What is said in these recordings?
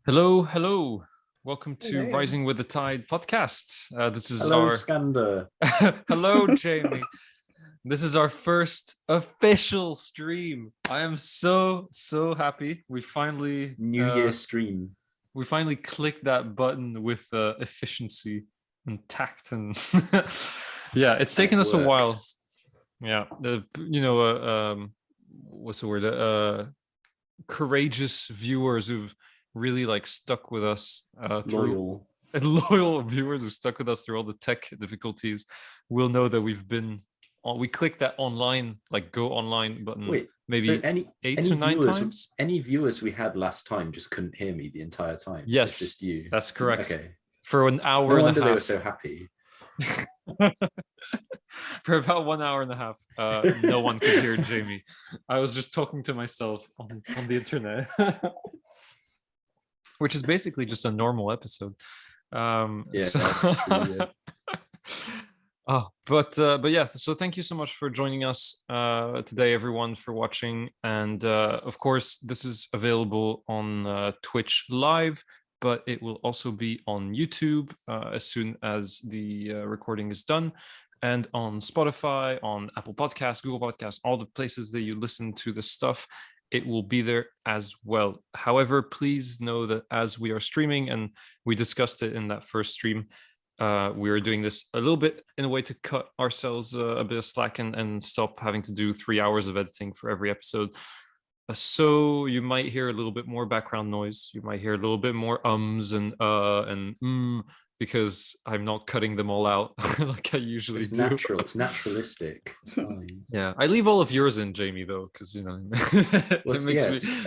Hello, hello. Welcome to Hello. Rising with the Tide podcast. This is Hello, our Skander. hello, Jamie. This is our first official stream. I am so happy. New Year stream. We finally clicked that button with efficiency and tact, and yeah, it's taken us a while. Yeah, what's the word? Courageous viewers who've really like stuck with us through loyal viewers who stuck with us through all the tech difficulties will know that we clicked that online, like go online button. Wait, maybe so eight or nine times. Any viewers we had last time just couldn't hear me the entire time. Yes, it's just you. That's correct. Okay. For an hour No and wonder a half. they were so happy. For about 1 hour and a half, no one could hear Jamie. I was just talking to myself on the internet. Which is basically just a normal episode. Yeah, so... that's true, yeah. But yeah, so thank you so much for joining us today, everyone, for watching. And of course, this is available on Twitch live, but it will also be on YouTube as soon as the recording is done, and on Spotify, on Apple Podcasts, Google Podcasts, all the places that you listen to the stuff. It will be there as well. However, please know that as we are streaming, and we discussed it in that first stream, we are doing this a little bit in a way to cut ourselves a bit of slack and stop having to do 3 hours of editing for every episode. So you might hear a little bit more background noise. You might hear a little bit more ums and because I'm not cutting them all out like I usually do. Natural. It's naturalistic. It's fine. Yeah, I leave all of yours in, Jamie, though, because it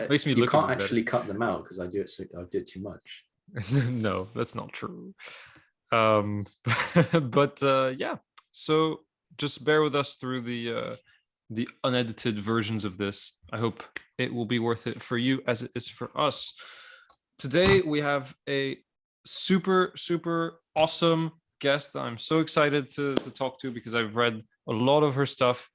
makes me you look. Can't actually cut them out because I do it too much. No, that's not true. But yeah. So just bear with us through the unedited versions of this. I hope it will be worth it for you as it is for us. Today we have a super awesome guest that I'm so excited to talk to, because I've read a lot of her stuff,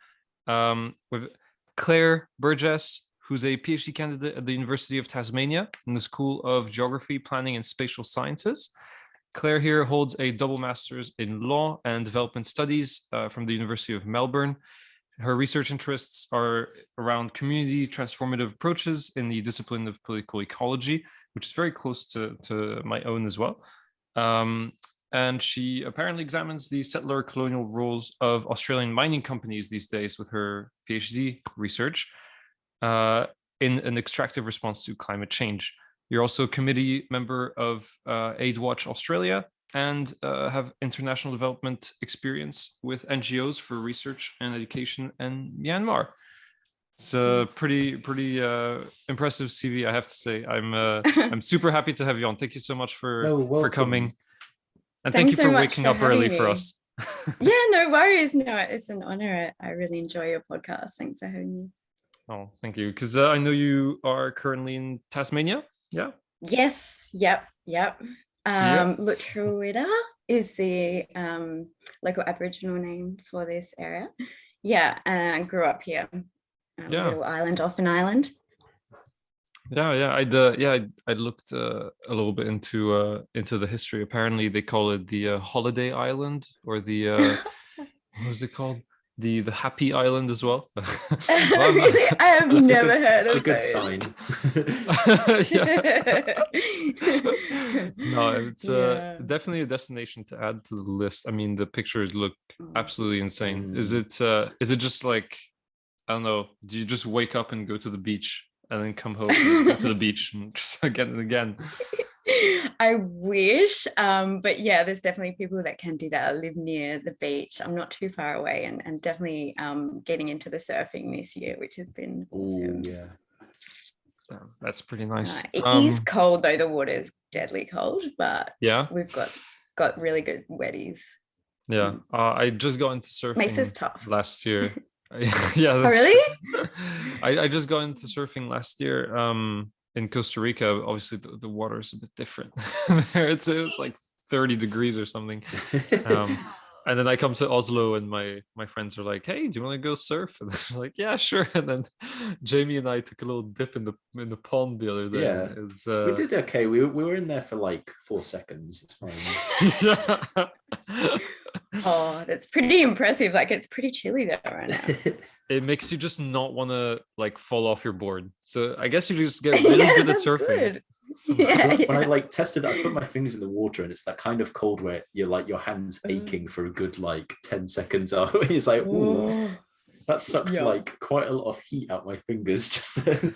with Claire Burgess, who's a PhD candidate at the University of Tasmania in the School of Geography, Planning and Spatial Sciences. Claire here holds a double master's in law and development studies from the University of Melbourne. Her research interests are around community transformative approaches in the discipline of political ecology, which is very close to my own as well. And she apparently examines the settler colonial roles of Australian mining companies these days with her PhD research in an extractive response to climate change. You're also a committee member of Aid Watch Australia, and have international development experience with NGOs for research and education in Myanmar. It's a pretty impressive CV, I have to say. I'm super happy to have you on. Thank you so much for coming, and thank you for waking up early for us. Yeah, no worries. No, it's an honor. I really enjoy your podcast. Thanks for having me. Oh, thank you. Because I know you are currently in Tasmania. Yeah. Yes. Yep. Lutruwita is the local Aboriginal name for this area. Yeah, and I grew up here, little island off an island. I looked a little bit into the history. Apparently, they call it the Holiday Island, or the what was it called? The Happy Island as well. Really? I have never heard of a good those. sign. No, it's definitely a destination to add to the list. I mean, the pictures look absolutely insane. Is it just like, I don't know, do you just wake up and go to the beach and then come home and go to the beach and just again and again? I wish, but yeah, there's definitely people that can do that. I live near the beach. I'm not too far away, and definitely getting into the surfing this year, which has been awesome. Yeah. That's pretty nice. It is cold though. The water is deadly cold, but yeah, we've got really good wetties. Yeah, I just got into surfing. Makes us tough. Last year. Yeah. Oh, really? I just got into surfing last year. In Costa Rica, obviously the water is a bit different. It was like 30 degrees or something. And then I come to Oslo, and my friends are like, "Hey, do you want to go surf?" And they're like, "Yeah, sure." And then Jamie and I took a little dip in the pond the other day, and Yeah, it was we did okay. We were in there for like 4 seconds. It's fine. yeah. Oh, that's pretty impressive. Like, it's pretty chilly there right now. It makes you just not want to like fall off your board. So I guess you just get really Yeah, good at that's surfing. good. Yeah, When I yeah. like tested, I put my fingers in the water, and it's that kind of cold where you're like your hands aching Mm. for a good like 10 seconds. Out, it's like, ooh, Oh, that sucked yeah. like quite a lot of heat out my fingers just then.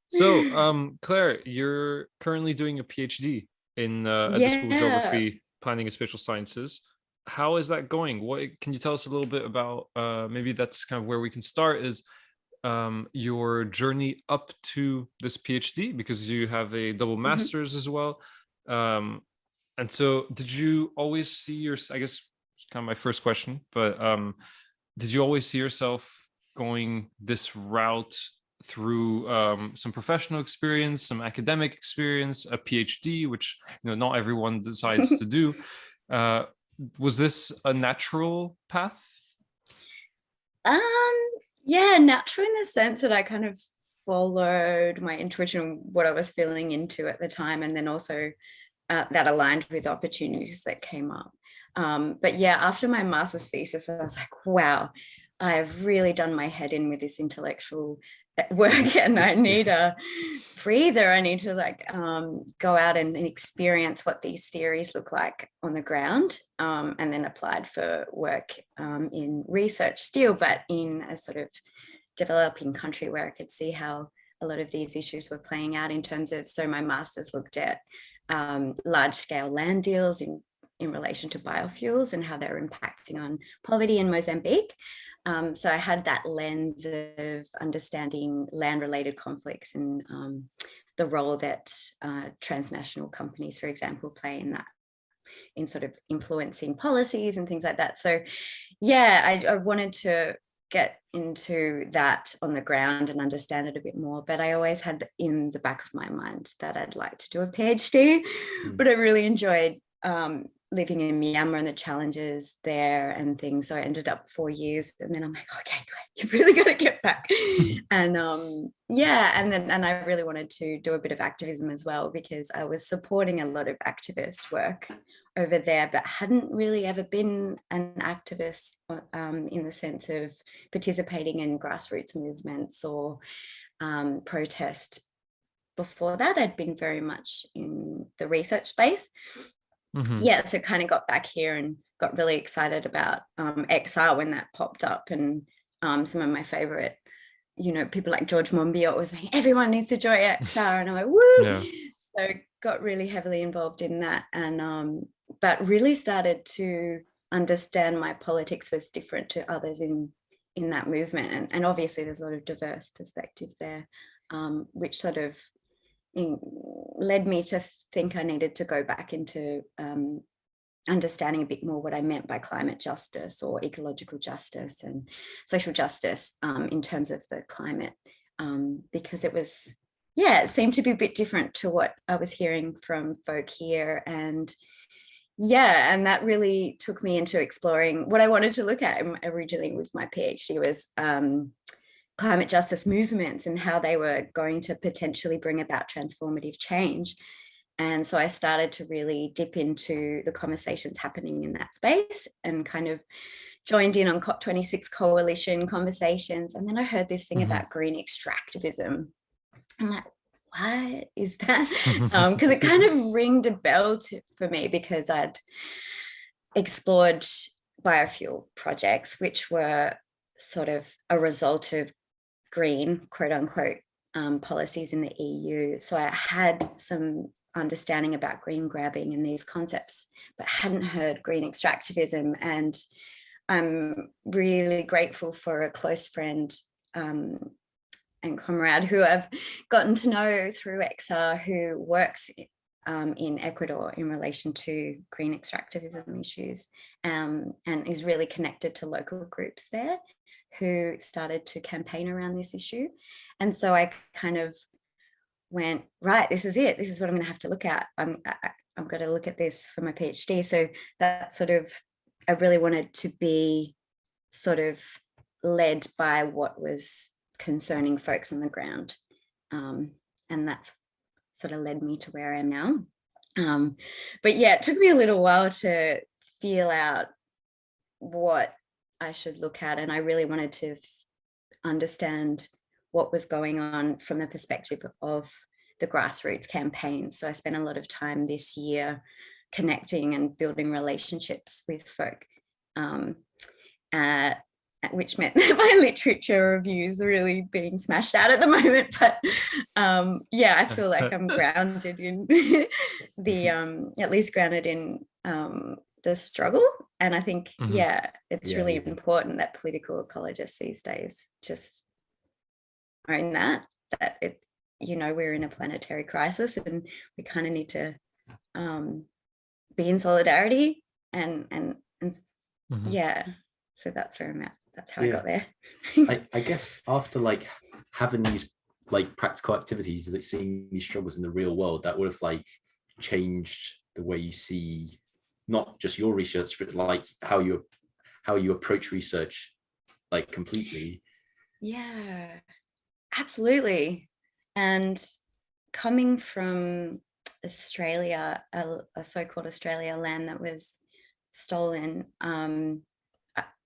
So, Claire, you're currently doing a PhD in at the School of Yeah. Geography, Planning and Spatial Sciences. How is that going? What can you tell us a little bit about? Maybe that's kind of where we can start. Is your journey up to this PhD, because you have a double Mhm. master's as well. Um, and so, did you always see your? I guess it's kind of my first question, but did you always see yourself going this route through some professional experience, some academic experience, a PhD, which not everyone decides to do? Uh, was this a natural path? Um, yeah, natural in the sense that I kind of followed my intuition, what I was feeling into at the time, and then also that aligned with opportunities that came up. But yeah, after my master's thesis, I was like, wow, I've really done my head in with this intellectual work, and I need a breather. I need to like go out and experience what these theories look like on the ground, and then applied for work in research still, but in a sort of developing country where I could see how a lot of these issues were playing out in terms of, so my master's looked at large scale land deals in relation to biofuels and how they're impacting on poverty in Mozambique. So I had that lens of understanding land related conflicts and the role that transnational companies, for example, play in that, in sort of influencing policies and things like that. So yeah, I wanted to get into that on the ground and understand it a bit more, but I always had in the back of my mind that I'd like to do a PhD. But I really enjoyed living in Myanmar and the challenges there and things, so I ended up 4 years, and then I'm like, okay, you've really got to get back. And yeah, and I really wanted to do a bit of activism as well, because I was supporting a lot of activist work over there, but hadn't really ever been an activist in the sense of participating in grassroots movements or protest. Before that, I'd been very much in the research space. Mm-hmm. Yeah, so kind of got back here and got really excited about XR when that popped up, and some of my favorite, people like George Monbiot was like, everyone needs to join XR, and I'm like, woo. Yeah. So got really heavily involved in that, and but really started to understand my politics was different to others in that movement, and obviously there's a lot of diverse perspectives there, which sort of led me to think I needed to go back into understanding a bit more what I meant by climate justice or ecological justice and social justice in terms of the climate, because it seemed to be a bit different to what I was hearing from folk here. And that really took me into exploring what I wanted to look at originally with my PhD was climate justice movements and how they were going to potentially bring about transformative change. And so I started to really dip into the conversations happening in that space and kind of joined in on COP26 coalition conversations. And then I heard this thing about green extractivism. I'm like, what is that? Because it kind of ringed a bell for me, because I'd explored biofuel projects, which were sort of a result of green, quote unquote, policies in the EU. So I had some understanding about green grabbing and these concepts, but hadn't heard green extractivism. And I'm really grateful for a close friend and comrade who I've gotten to know through XR, who works in Ecuador in relation to green extractivism issues, and is really connected to local groups there who started to campaign around this issue. And so I kind of went, right, this is it. This is what I'm going to have to look at. I've got to look at this for my PhD. So that sort of, I really wanted to be sort of led by what was concerning folks on the ground. And that's sort of led me to where I am now. But yeah, it took me a little while to feel out what I should look at. And I really wanted to understand what was going on from the perspective of the grassroots campaigns. So I spent a lot of time this year connecting and building relationships with folk, which meant that my literature reviews are really being smashed out at the moment. But yeah, I feel like I'm grounded in at least grounded in the struggle. And I think, yeah, it's really important that political ecologists these days just own that it, you know, we're in a planetary crisis and we kind of need to be in solidarity and yeah, so that's where I'm at. That's how I got there. I guess after like having these like practical activities, like seeing these struggles in the real world, that would have like changed the way you see not just your research, but like how you approach research, like completely. Yeah, absolutely. And coming from Australia, a so-called Australia land that was stolen,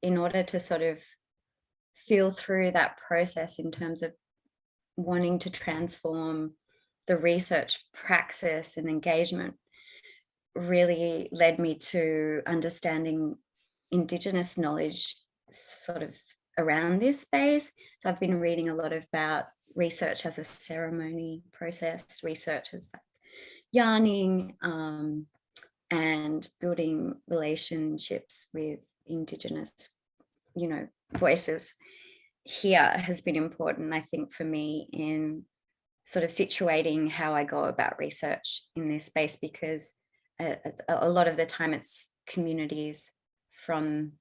in order to sort of feel through that process in terms of wanting to transform the research praxis and engagement, really led me to understanding Indigenous knowledge sort of around this space. So I've been reading a lot about research as a ceremony process, research as like yearning, and building relationships with Indigenous, you know, voices here has been important, I think, for me in sort of situating how I go about research in this space, because a lot of the time it's communities from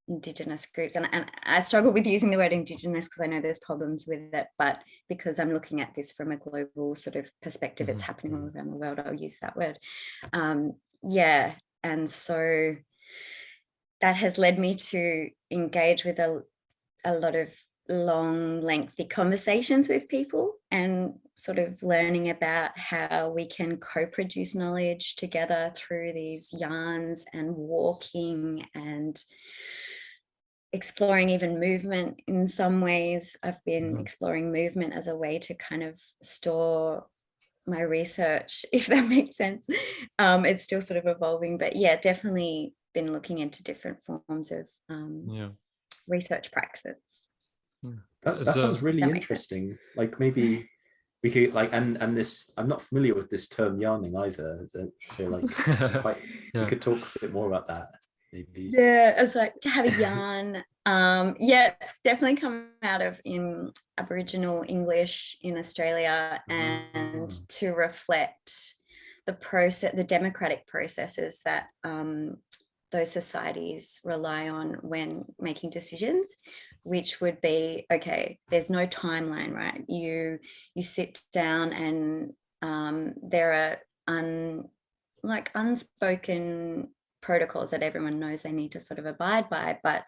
Indigenous groups, and I struggle with using the word Indigenous because I know there's problems with it, but because I'm looking at this from a global sort of perspective, it's happening all around the world, I'll use that word. Yeah, and so that has led me to engage with a lot of long, lengthy conversations with people and sort of learning about how we can co-produce knowledge together through these yarns and walking and exploring even movement in some ways. I've been exploring movement as a way to kind of store my research, if that makes sense. It's still sort of evolving, but yeah, definitely been looking into different forms of research praxis. That sounds really interesting. Like maybe we could like and this, I'm not familiar with this term yarning either. So like we could talk a bit more about that. Maybe. Yeah, it's like to have a yarn. Yeah, it's definitely come out of in Aboriginal English in Australia, and to reflect the process, the democratic processes that those societies rely on when making decisions, which would be, okay, there's no timeline, right? You sit down and there are unspoken protocols that everyone knows they need to sort of abide by, but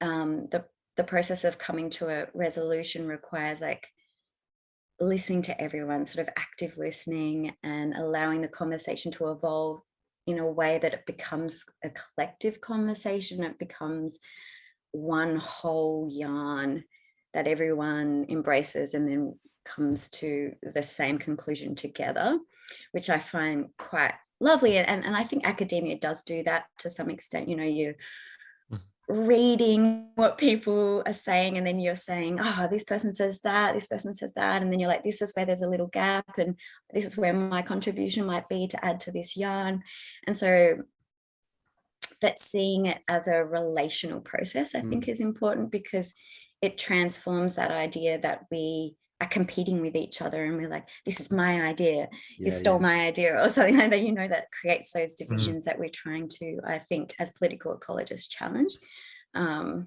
the process of coming to a resolution requires like listening to everyone, sort of active listening and allowing the conversation to evolve in a way that it becomes a collective conversation. It becomes one whole yarn that everyone embraces and then comes to the same conclusion together, which I find quite lovely. And I think academia does do that to some extent. You know, you're reading what people are saying, and then you're saying, oh, this person says that, this person says that, and then you're like, this is where there's a little gap, and this is where my contribution might be to add to this yarn. And so that seeing it as a relational process, I think, is important, because it transforms that idea that we are competing with each other and we're like, this is my idea, you've stole my idea, or something like that, you know, that creates those divisions that we're trying to, I think, as political ecologists, challenge. I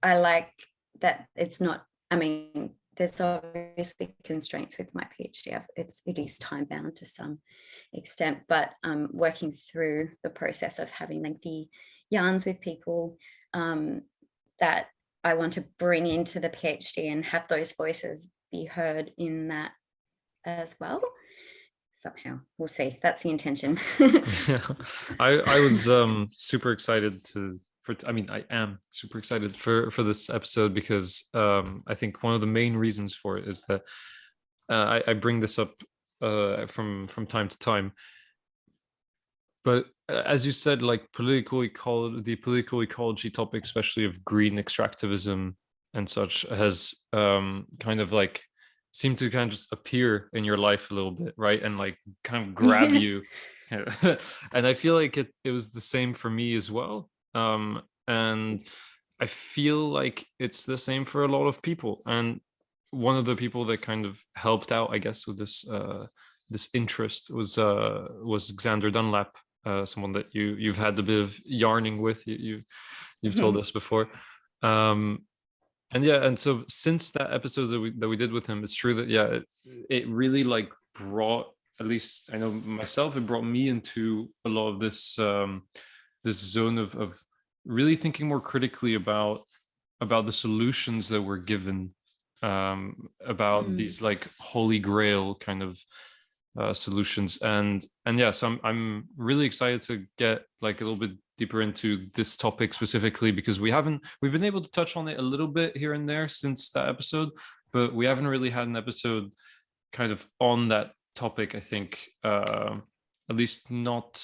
like that it's not, I mean, there's obviously obviously constraints with my PhD. It is time bound to some extent, but working through the process of having lengthy yarns with people that I want to bring into the PhD and have those voices be heard in that as well. Somehow, we'll see. That's the intention. Yeah, I was super excited I am super excited for this episode because I think one of the main reasons for it is that I bring this up from time to time. But as you said, like the political ecology topic, especially of green extractivism and such, has kind of like seemed to kind of just appear in your life a little bit, right? And like kind of grab you. And I feel like it was the same for me as well. And I feel like it's the same for a lot of people. And one of the people that kind of helped out, I guess, with this interest was Xander Dunlap, someone that you've had a bit of yarning with. You've told us before. And so since that episode that we did with him, it's true that it really like brought, at least I know myself, it brought me into a lot of this this zone of really thinking more critically about the solutions that we're given, about these like holy grail kind of solutions. And yeah, so I'm really excited to get like a little bit deeper into this topic specifically, because we've been able to touch on it a little bit here and there since that episode, but we haven't really had an episode kind of on that topic, I think, at least not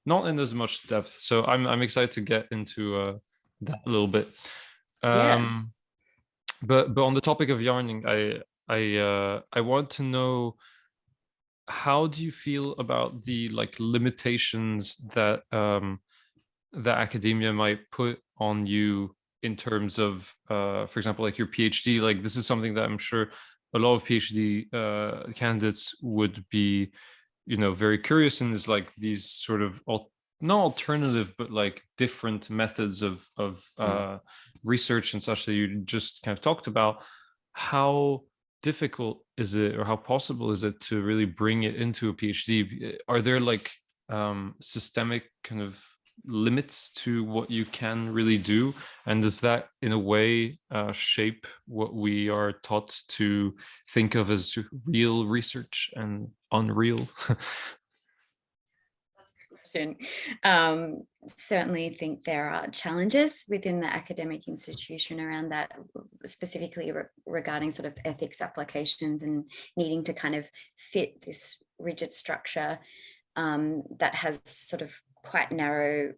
in as much depth. So I'm excited to get into that a little bit. But on the topic of yarning, I want to know, how do you feel about the like limitations that that academia might put on you in terms of, for example, like your PhD? Like this is something that I'm sure a lot of PhD candidates would be, very curious in, is like these sort of not alternative, but like different methods of research and such that you just kind of talked about. How difficult is it, or how possible is it to really bring it into a PhD? Are there like systemic kind of limits to what you can really do, and does that in a way shape what we are taught to think of as real research and unreal? Certainly think there are challenges within the academic institution around that, specifically regarding sort of ethics applications and needing to kind of fit this rigid structure that has sort of quite narrow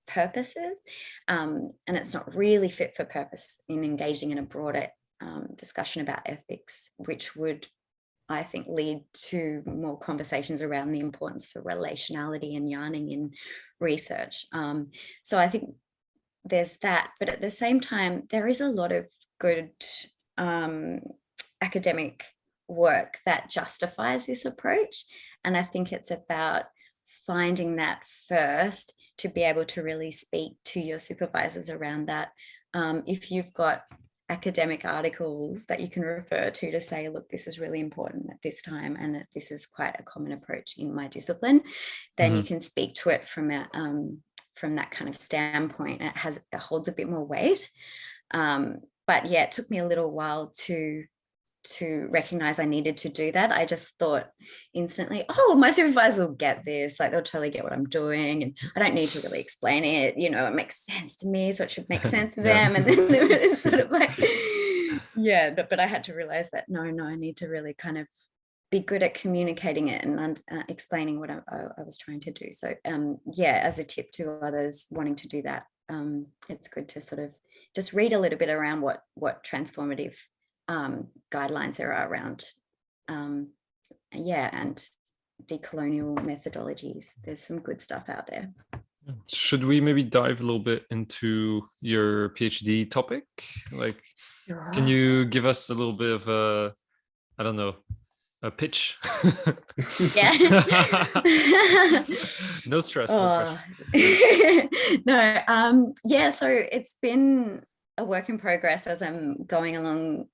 purposes, and it's not really fit for purpose in engaging in a broader discussion about ethics, which would, I think, lead to more conversations around the importance for relationality and yarning in research. So I think there's that, but at the same time, there is a lot of good academic work that justifies this approach. And I think it's about finding that first to be able to really speak to your supervisors around that. If you've got academic articles that you can refer to say, look, this is really important at this time, and this is quite a common approach in my discipline, then you can speak to it from that kind of standpoint. It holds a bit more weight. But yeah, it took me a little while to recognize I needed to do that. I just thought instantly, oh, my supervisor will get this, like they'll totally get what I'm doing, and I don't need to really explain it, it makes sense to me, so it should make sense to them. And then it's sort of like, but I had to realize that no, I need to really kind of be good at communicating it and explaining what I was trying to do. So as a tip to others wanting to do that, it's good to sort of just read a little bit around what transformative guidelines there are around and decolonial methodologies. There's some good stuff out there. Should we maybe dive a little bit into your PhD topic? Like, can you give us a little bit of a pitch? Yeah. No stress. No so it's been a work in progress as I'm going along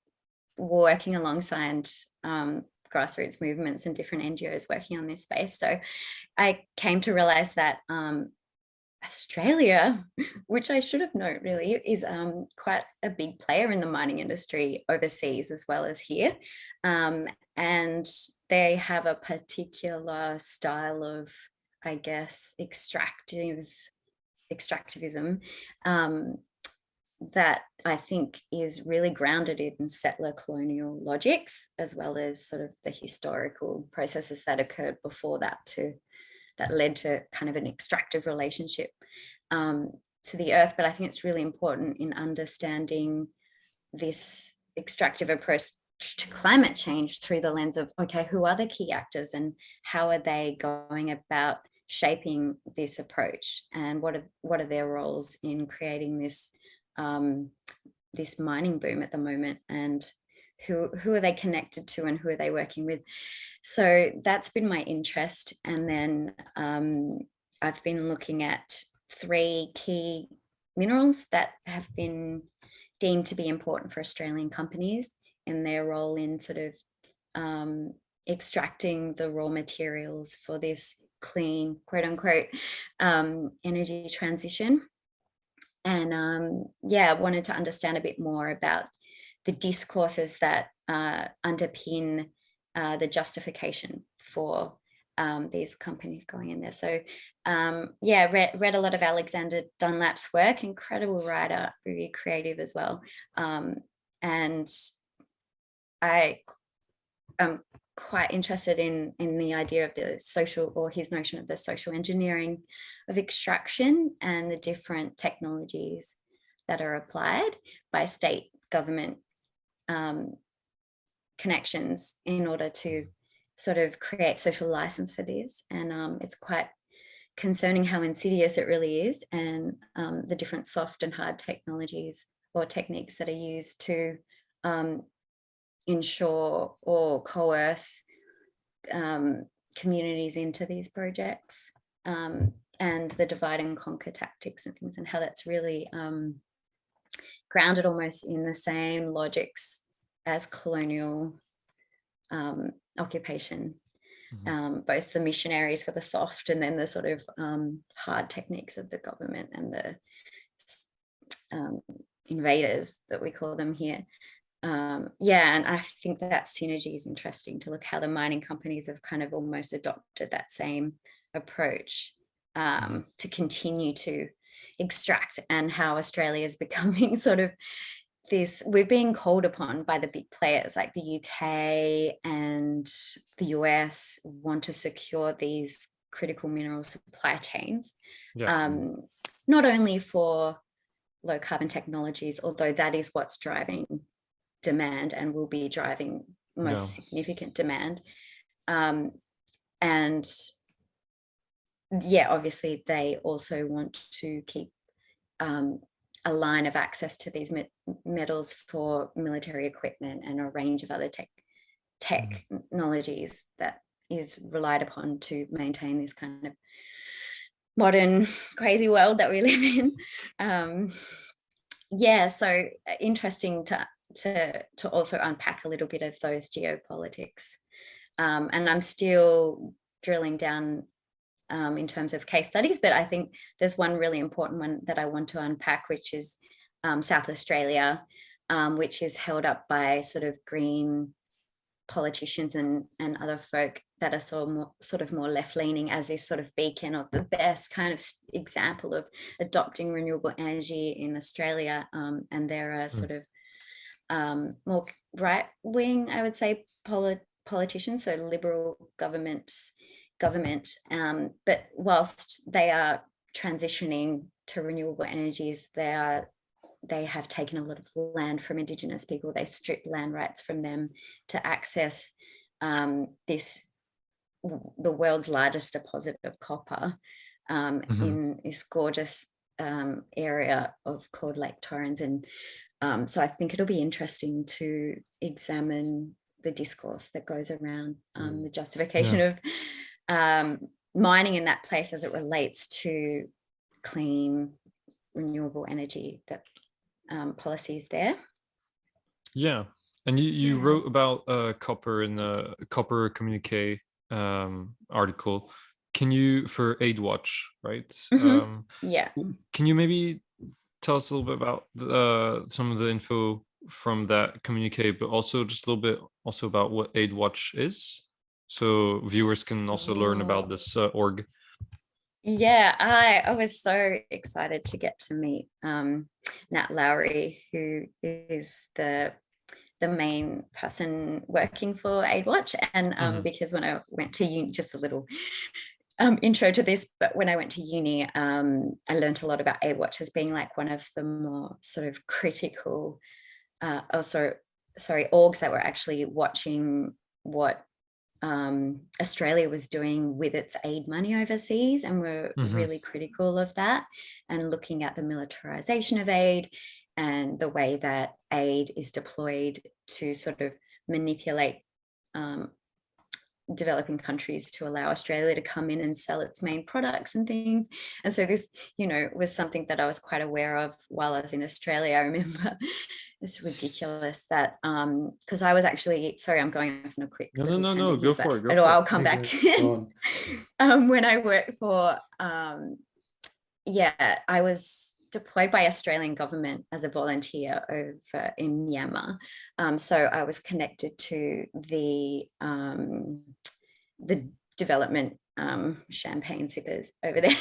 working alongside grassroots movements and different NGOs working on this space. So I came to realize that Australia, which I should have known really, is quite a big player in the mining industry overseas as well as here. And they have a particular style of, I guess, extractivism that I think is really grounded in settler colonial logics, as well as sort of the historical processes that occurred before that that led to kind of an extractive relationship to the earth. But I think it's really important in understanding this extractive approach to climate change through the lens of, okay, who are the key actors and how are they going about shaping this approach, and what are their roles in creating this this mining boom at the moment, and who are they connected to and who are they working with. So that's been my interest. And then I've been looking at 3 key minerals that have been deemed to be important for Australian companies in their role in sort of extracting the raw materials for this clean, quote unquote, energy transition. And I wanted to understand a bit more about the discourses that underpin the justification for these companies going in there. So read a lot of Alexander Dunlap's work, incredible writer, very creative as well. And I am quite interested in the idea of the social, or his notion of the social engineering of extraction and the different technologies that are applied by state government connections in order to sort of create social license for this. And it's quite concerning how insidious it really is, and the different soft and hard technologies or techniques that are used to ensure or coerce communities into these projects, and the divide and conquer tactics and things, and how that's really grounded almost in the same logics as colonial occupation, both the missionaries for the soft and then the sort of hard techniques of the government and the invaders that we call them here. And I think that synergy is interesting to look how the mining companies have kind of almost adopted that same approach to continue to extract, and how Australia is becoming sort of this, we're being called upon by the big players like the UK and the US want to secure these critical mineral supply chains, not only for low carbon technologies, although that is what's driving demand and will be driving most significant demand. And obviously they also want to keep a line of access to these metals for military equipment and a range of other technologies that is relied upon to maintain this kind of modern crazy world that we live in. So interesting to also unpack a little bit of those geopolitics. And I'm still drilling down in terms of case studies, but I think there's one really important one that I want to unpack, which is South Australia, which is held up by sort of green politicians and other folk that are sort of more left-leaning as this sort of beacon of the best kind of example of adopting renewable energy in Australia. And there are sort of more right-wing, I would say, politicians, so Liberal government, but whilst they are transitioning to renewable energies, they have taken a lot of land from Indigenous people. They've stripped land rights from them to access the world's largest deposit of copper in this gorgeous area called Lake Torrens. And so I think it'll be interesting to examine the discourse that goes around the justification of mining in that place as it relates to clean, renewable energy that policies there. Yeah, And you Yeah. wrote about copper in the copper communique article. Can you, for Aid Watch, right? Yeah. Can you maybe tell us a little bit about some of the info from that communique, but also just a little bit also about what Aid Watch is, so viewers can also learn about Oh. this org. Yeah, I was so excited to get to meet Nat Lowry, who is the main person working for Aid Watch. And because when I went to uni, just a little intro to this, but when I went to uni, I learned a lot about Aid Watch as being like one of the more sort of critical, orgs that were actually watching what Australia was doing with its aid money overseas, and were really critical of that, and looking at the militarization of aid and the way that aid is deployed to sort of manipulate developing countries to allow Australia to come in and sell its main products and things. And so this, was something that I was quite aware of while I was in Australia. I remember it's ridiculous that because I was actually, sorry, I'm going off on a quick No, little tangent go here, for it. I'll come back. Go on. When I worked for I was deployed by Australian government as a volunteer over in Myanmar. So I was connected to the development champagne sippers over there,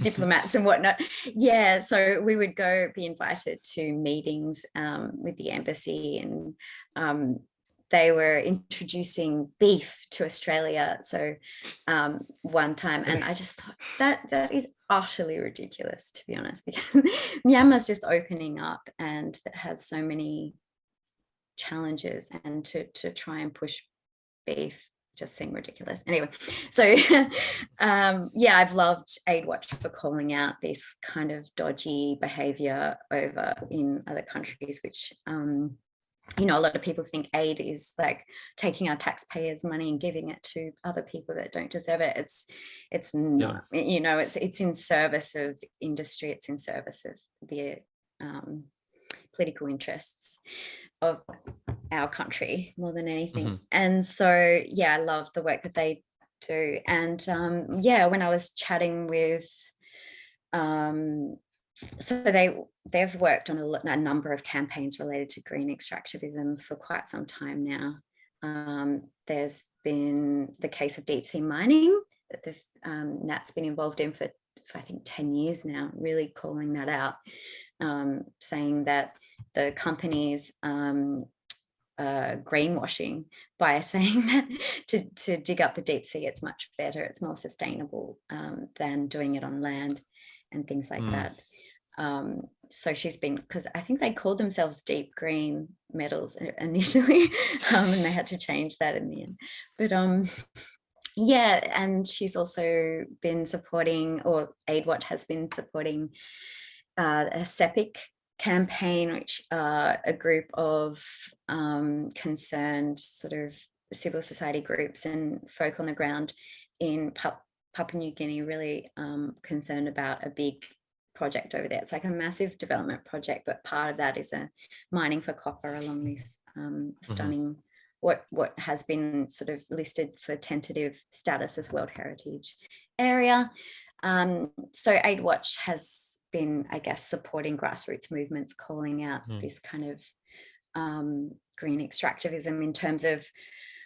diplomats and whatnot. Yeah, so we would go be invited to meetings with the embassy, and they were introducing beef to Australia. So one time, and I just thought that is utterly ridiculous, to be honest, because Myanmar's just opening up and it has so many challenges, and to try and push beef just seemed ridiculous. Anyway, so I've loved Aid Watch for calling out this kind of dodgy behavior over in other countries, which a lot of people think aid is like taking our taxpayers' money and giving it to other people that don't deserve it. It's not, it's in service of industry. It's in service of the political interests of our country more than anything. And so, I love the work that they do. And when I was chatting with, so they've worked on a number of campaigns related to green extractivism for quite some time now. There's been the case of deep sea mining that Nat's been involved in for I think 10 years now, really calling that out, saying that the companies greenwashing by saying that to dig up the deep sea, it's much better, it's more sustainable than doing it on land and things like that. So she's been, because I think they called themselves deep green metals initially, and they had to change that in the end. But and she's also been supporting, or Aid Watch has been supporting a SEPIC campaign, which a group of concerned sort of civil society groups and folk on the ground in Papua New Guinea, really concerned about a big project over there. It's like a massive development project, but part of that is a mining for copper along this stunning, what has been sort of listed for tentative status as World Heritage Area. So Aid Watch has been, I guess, supporting grassroots movements, calling out this kind of green extractivism in terms of,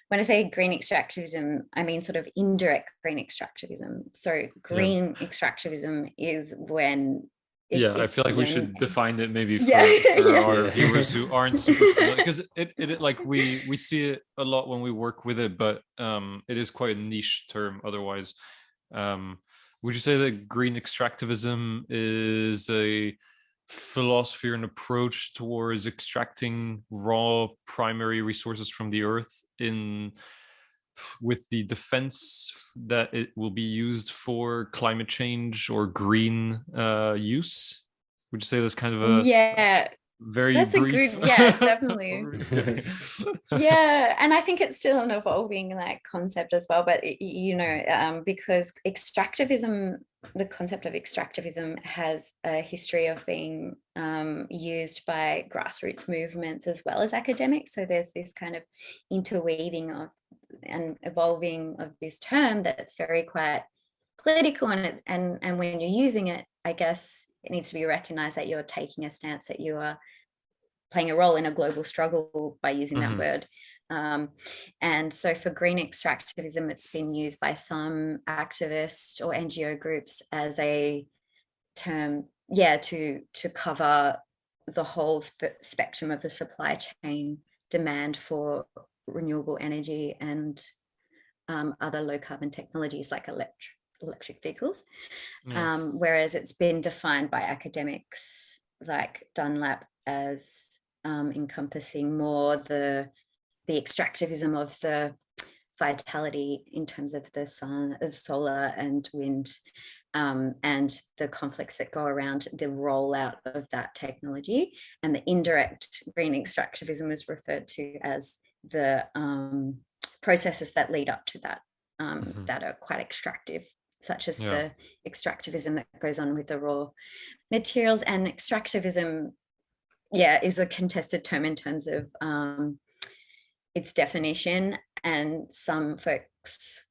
when I say green extractivism, I mean sort of indirect green extractivism. So green extractivism is when I feel like we should define it maybe for our viewers who aren't super familiar, because it like we see it a lot when we work with it, but it is quite a niche term otherwise. Would you say that green extractivism is a philosophy or an approach towards extracting raw primary resources from the earth with the defense that it will be used for climate change or green use? Would you say that's kind of a very that's brief? a good, definitely. And I think it's still an evolving like concept as well, but because extractivism the concept of extractivism has a history of being used by grassroots movements as well as academics. So there's this kind of interweaving of and evolving of this term that's very quite political, and when you're using it, I guess it needs to be recognized that you're taking a stance, that you are playing a role in a global struggle by using that word. And so for green extractivism, it's been used by some activist or NGO groups as a term, to cover the whole spectrum of the supply chain demand for renewable energy and other low carbon technologies like electric vehicles. Whereas it's been defined by academics like Dunlap as encompassing more the extractivism of the vitality in terms of the sun, of solar and wind, and the conflicts that go around the rollout of that technology. And the indirect green extractivism is referred to as the processes that lead up to that, that are quite extractive, such as the extractivism that goes on with the raw materials. And extractivism, is a contested term in terms of its definition, and some folks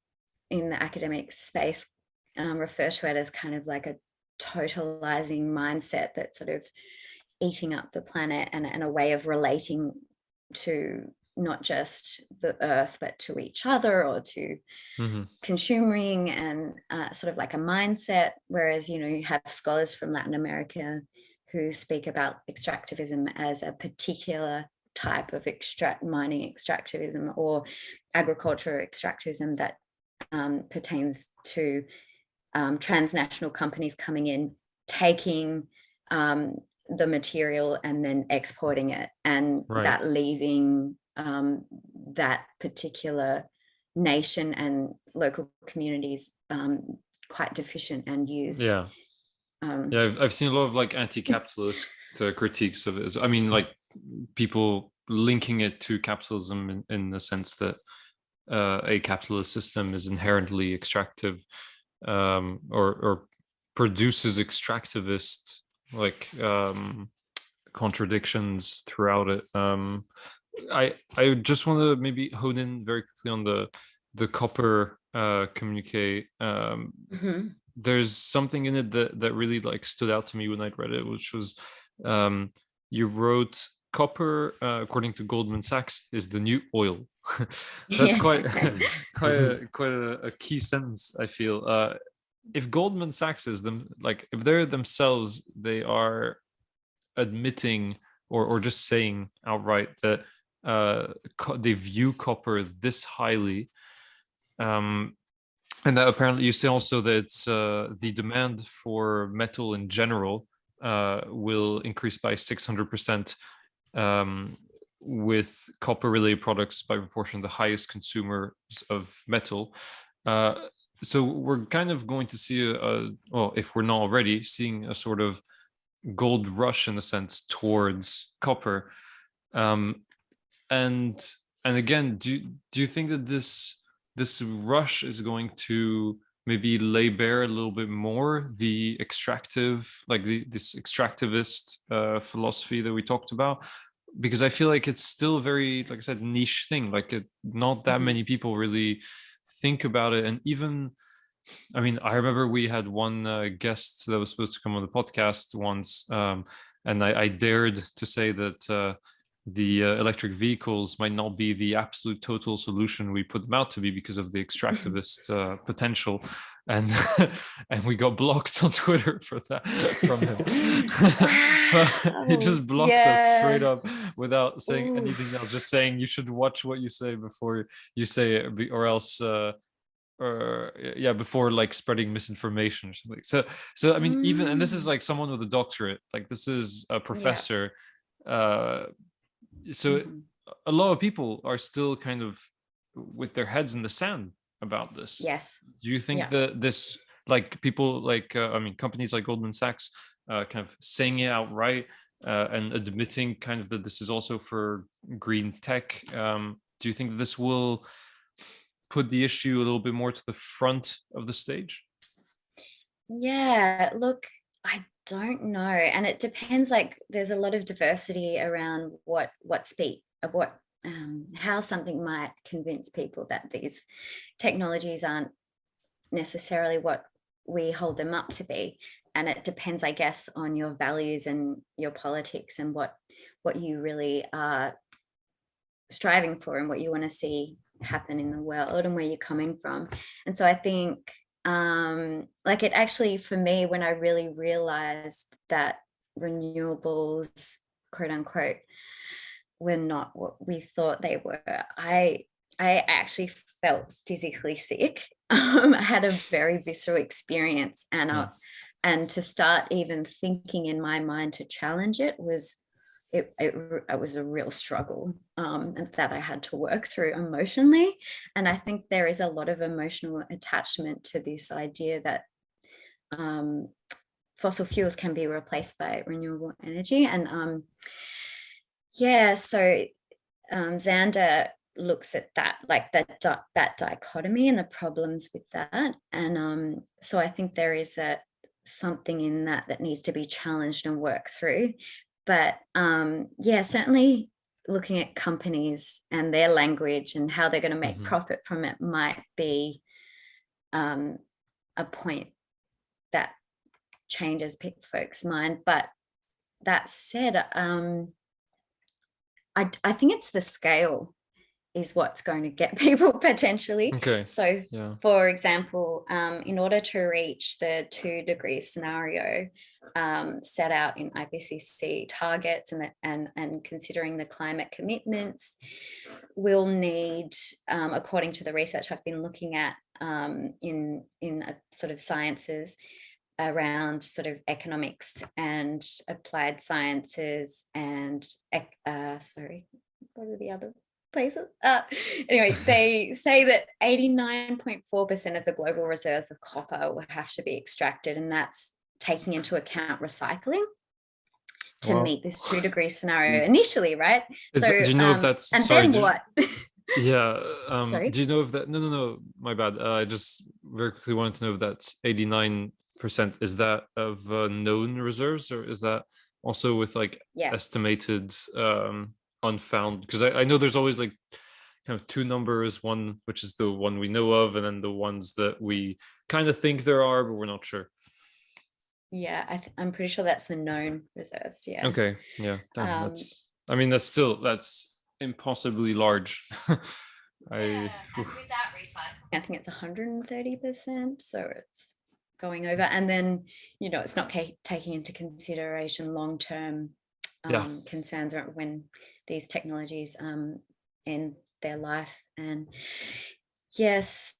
in the academic space refer to it as kind of like a totalizing mindset that's sort of eating up the planet, and a way of relating to not just the earth but to each other, or to consuming, and sort of like a mindset. Whereas you have scholars from Latin America who speak about extractivism as a particular type of mining extractivism or agriculture extractivism that pertains to transnational companies coming in, taking the material and then exporting it, and that leaving that particular nation and local communities quite deficient and used. I've seen a lot of like anti-capitalist critiques of it. I mean, like people linking it to capitalism in the sense that a capitalist system is inherently extractive, or produces extractivist like contradictions throughout it. I just want to maybe hone in very quickly on the copper communique. There's something in it that really like stood out to me when I read it, which was you wrote copper, according to Goldman Sachs, is the new oil. That's quite a key sentence, I feel. If Goldman Sachs is them, like if they're themselves, they are admitting or just saying outright that they view copper this highly, and that apparently you say also that it's, the demand for metal in general will increase by 600%, with copper-related products by proportion the highest consumers of metal. So we're kind of going to see well, if we're not already seeing a sort of gold rush in a sense towards copper. And again, do you think that this rush is going to maybe lay bare a little bit more the extractive, like this extractivist philosophy that we talked about? Because I feel like it's still very, like I said, niche thing. Like not that many people really think about it. And even, I mean, I remember we had one guest that was supposed to come on the podcast once, and I dared to say that the electric vehicles might not be the absolute total solution we put them out to be because of the extractivist potential, and and we got blocked on Twitter for that from him. He just blocked us straight up without saying anything else, just saying you should watch what you say before you say it, or else or before like spreading misinformation or something. So I mean, even, and this is like someone with a doctorate, like this is a professor. So a lot of people are still kind of with their heads in the sand about this. Yes. Do you think that this, like people like I mean companies like Goldman Sachs kind of saying it outright and admitting kind of that this is also for green tech, do you think that this will put the issue a little bit more to the front of the stage? Yeah, look, I don't know. And it depends, like there's a lot of diversity around what speak of what how something might convince people that these technologies aren't necessarily what we hold them up to be. And it depends, I guess, on your values and your politics and what you really are striving for and what you want to see happen in the world and where you're coming from. And so I think like it actually, for me, when I really realized that renewables, quote unquote, were not what we thought they were, I actually felt physically sick. I had a very visceral experience, and to start even thinking in my mind to challenge it was it was a real struggle, and that I had to work through emotionally. And I think there is a lot of emotional attachment to this idea that fossil fuels can be replaced by renewable energy. And yeah, so Xander looks at that, like that dichotomy and the problems with that. And so I think there is that something in that needs to be challenged and worked through. But yeah, certainly looking at companies and their language and how they're going to make profit from it might be a point that changes folks' mind. But that said, I think it's the scale is what's going to get people potentially. Okay. So, yeah. For example, in order to reach the 2-degree scenario set out in IPCC targets and considering the climate commitments, we'll need, according to the research I've been looking at in a sort of sciences around sort of economics and applied sciences and sorry, what are the other places? Anyway, they say that 89.4% of the global reserves of copper will have to be extracted, and that's taking into account recycling to meet this 2-degree scenario initially, right? Do you know if that's and sorry, then what? Yeah. Sorry? Do you know if that? No, my bad. I just very quickly wanted to know if that's 89%. Is that of known reserves, or is that also with like estimated unfound? Because I know there's always like kind of two numbers, one which is the one we know of, and then the ones that we kind of think there are, but we're not sure. Yeah, I'm pretty sure that's the known reserves. Yeah. Okay. Yeah. Damn, that's impossibly large. And without recycling, I think it's 130%. So it's going over. And then, it's not taking into consideration long-term concerns when these technologies end their life. And yes,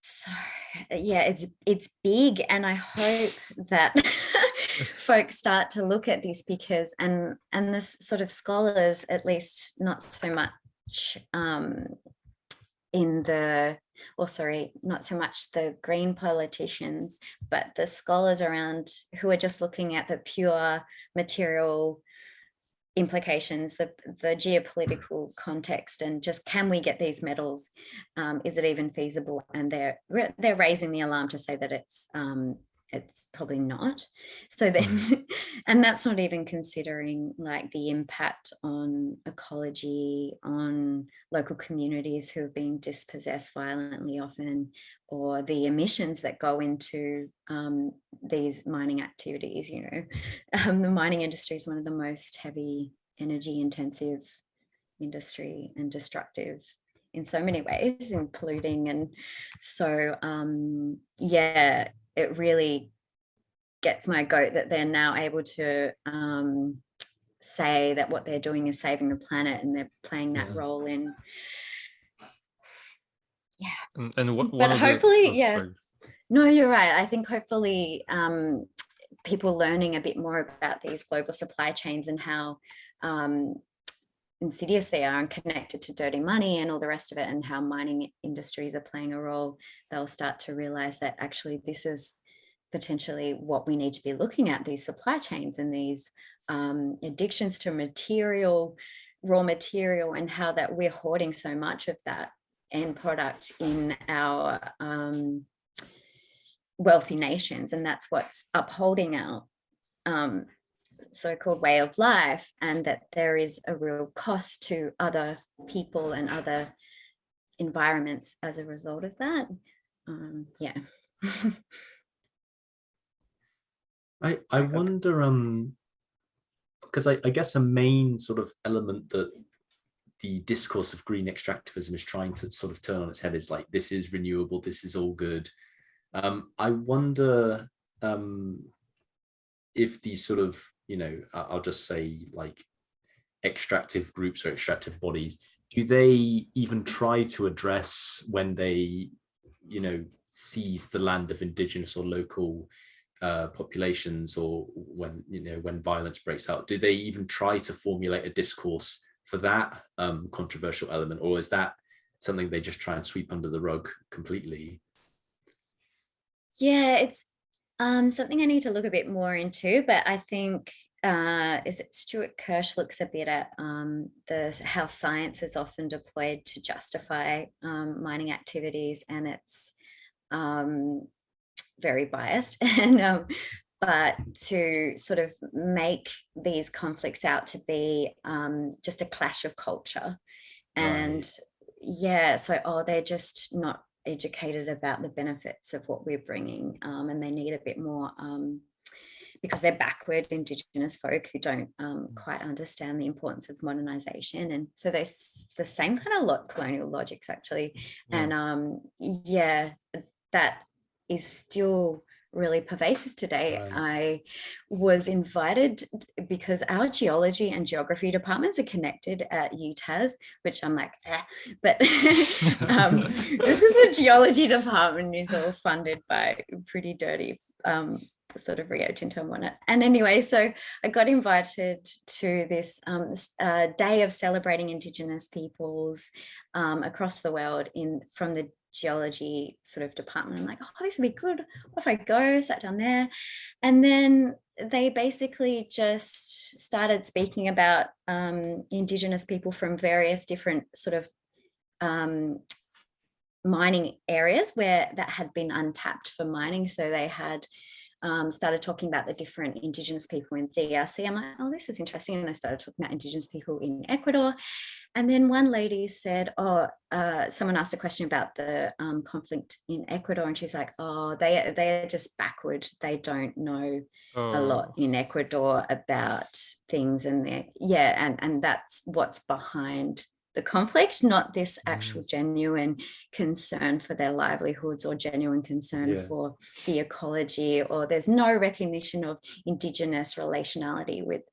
yeah, it's big. And I hope that folks start to look at this because, and this sort of scholars, at least not so much not so much the green politicians, but the scholars around who are just looking at the pure material implications, the geopolitical context, and just can we get these metals? Is it even feasible? And they're raising the alarm to say that it's probably not. So then, and that's not even considering like the impact on ecology, on local communities who are being dispossessed violently often, or the emissions that go into these mining activities. The mining industry is one of the most heavy energy intensive industry and destructive in so many ways, including. And so yeah, it really gets my goat that they're now able to say that what they're doing is saving the planet, and they're playing that role in. Yeah. And but hopefully, no, you're right. I think hopefully people learning a bit more about these global supply chains and how insidious they are and connected to dirty money and all the rest of it, and how mining industries are playing a role, they'll start to realize that actually this is potentially what we need to be looking at, these supply chains and these addictions to raw material, and how that we're hoarding so much of that end product in our wealthy nations, and that's what's upholding our so-called way of life, and that there is a real cost to other people and other environments as a result of that. Yeah. I wonder, because I guess a main sort of element that the discourse of green extractivism is trying to sort of turn on its head is like, this is renewable, this is all good. I wonder if these sort of, I'll just say like extractive groups or extractive bodies, do they even try to address when they, seize the land of indigenous or local populations, or when violence breaks out? Do they even try to formulate a discourse for that controversial element, or is that something they just try and sweep under the rug completely? Yeah, it's something I need to look a bit more into, but I think is it Stuart Kirsch looks a bit at how science is often deployed to justify mining activities, and it's very biased, and but to sort of make these conflicts out to be just a clash of culture. And Right. yeah, so they're just not educated about the benefits of what we're bringing, and they need a bit more because they're backward Indigenous folk who don't quite understand the importance of modernisation. And so there's the same kind of colonial logics actually. Yeah. And yeah, that is still really pervasive today. Right. I was invited because our geology and geography departments are connected at UTAS, which I'm like, but this is the geology department is all funded by pretty dirty sort of Rio Tinto and whatnot. And anyway, so I got invited to this day of celebrating Indigenous peoples across the world from the geology sort of department. I'm like, oh, this would be good. Off I go, sat down there. And then they basically just started speaking about Indigenous people from various different sort of mining areas where that had been untapped for mining. So they had started talking about the different Indigenous people in DRC. I'm like, oh, this is interesting. And they started talking about Indigenous people in Ecuador. And then one lady said, someone asked a question about the conflict in Ecuador. And she's like, oh, they're just backward. They don't know a lot in Ecuador about things. And and that's what's behind the conflict, not this actual genuine concern for their livelihoods or genuine concern for the ecology, or there's no recognition of Indigenous relationality with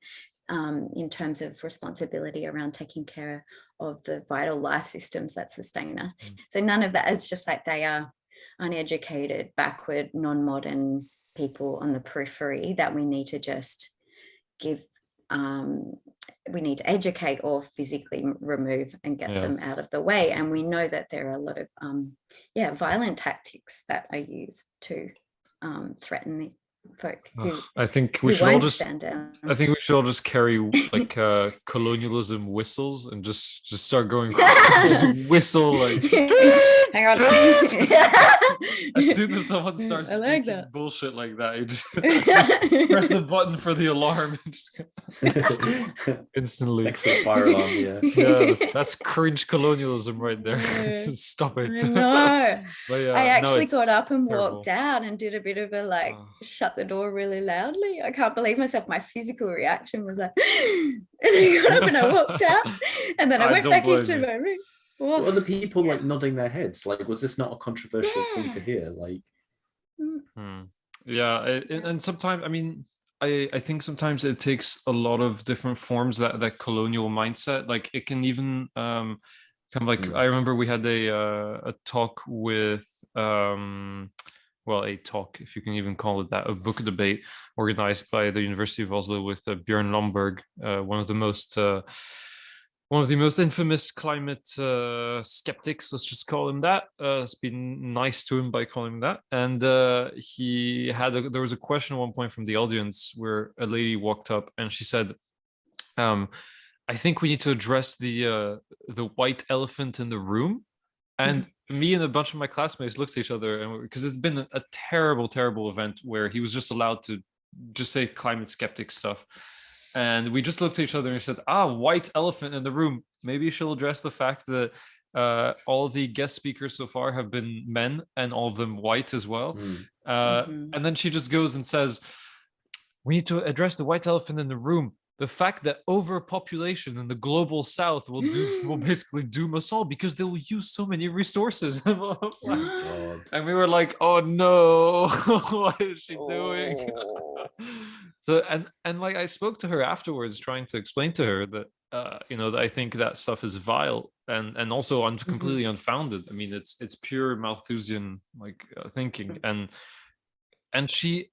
in terms of responsibility around taking care of the vital life systems that sustain us. So none of that. It's just like they are uneducated, backward, non-modern people on the periphery that we need to just give we need to educate or physically remove and get them out of the way. And we know that there are a lot of violent tactics that are used to threaten the folk who I think we should all just carry like colonialism whistles and just start going just whistle like hang on. As soon as someone starts speaking bullshit like that, you just press the button for the alarm instantly. Excellent fire alarm, yeah, that's cringe colonialism right there. Stop it. No, I actually got up and terrible. walked out and did a bit of a shut the door really loudly. I can't believe myself. My physical reaction was like, and I got up and I walked out, and then I went back into my room. What are the people like nodding their heads? Like, was this not a controversial thing to hear? Like, and sometimes, I mean, I think sometimes it takes a lot of different forms, that colonial mindset. Like it can even kind of like, I remember we had a talk with a talk, if you can even call it that, a book debate organized by the University of Oslo with Björn Lomborg, one of the most infamous climate skeptics, let's just call him that. It's been nice to him by calling him that. And there was a question at one point from the audience where a lady walked up and she said, I think we need to address the white elephant in the room. And me and a bunch of my classmates looked at each other, and because it's been a terrible, terrible event where he was just allowed to just say climate skeptic stuff. And we just looked at each other and said, white elephant in the room. Maybe she'll address the fact that all the guest speakers so far have been men, and all of them white as well. And then she just goes and says, we need to address the white elephant in the room. The fact that overpopulation in the global south will basically doom us all because they will use so many resources. Oh God. And we were like, oh no, what is she doing? So and like I spoke to her afterwards, trying to explain to her that that I think that stuff is vile and also completely unfounded. I mean, it's pure Malthusian thinking, and she,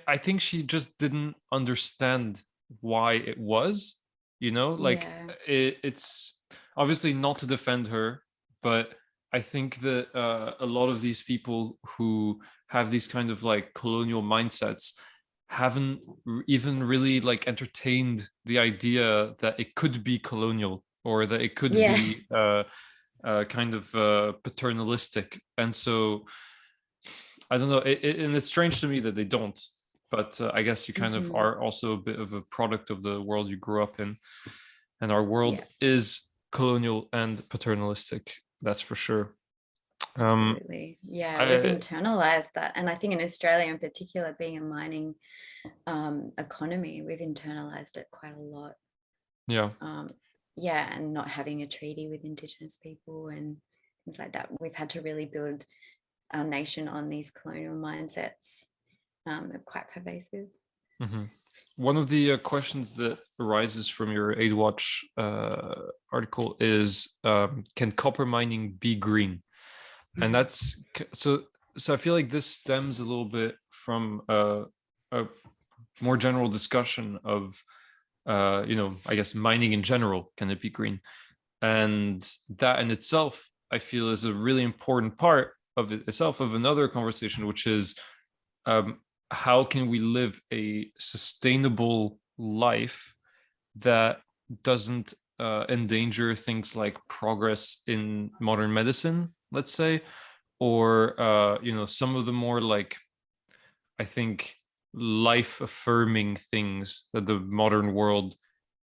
I think she just didn't understand why it was, it's obviously not to defend her, but I think that a lot of these people who have these kind of like colonial mindsets haven't even really like entertained the idea that it could be colonial, or that it could be kind of paternalistic. And so I don't know, and it's strange to me that they don't, but I guess you kind of are also a bit of a product of the world you grew up in, and our world is colonial and paternalistic, that's for sure. Absolutely. We've internalized that, and I think in Australia in particular, being a mining economy, we've internalized it quite a lot. And not having a treaty with Indigenous people and things like that, we've had to really build our nation on these colonial mindsets. Are quite pervasive. One of the questions that arises from your AidWatch article is, can copper mining be green? And that's so I feel like this stems a little bit from a more general discussion of I guess mining in general, can it be green? And that in itself, I feel, is a really important part of it itself, of another conversation, which is how can we live a sustainable life that doesn't endanger things like progress in modern medicine, let's say, or some of the more like, I think, life affirming things that the modern world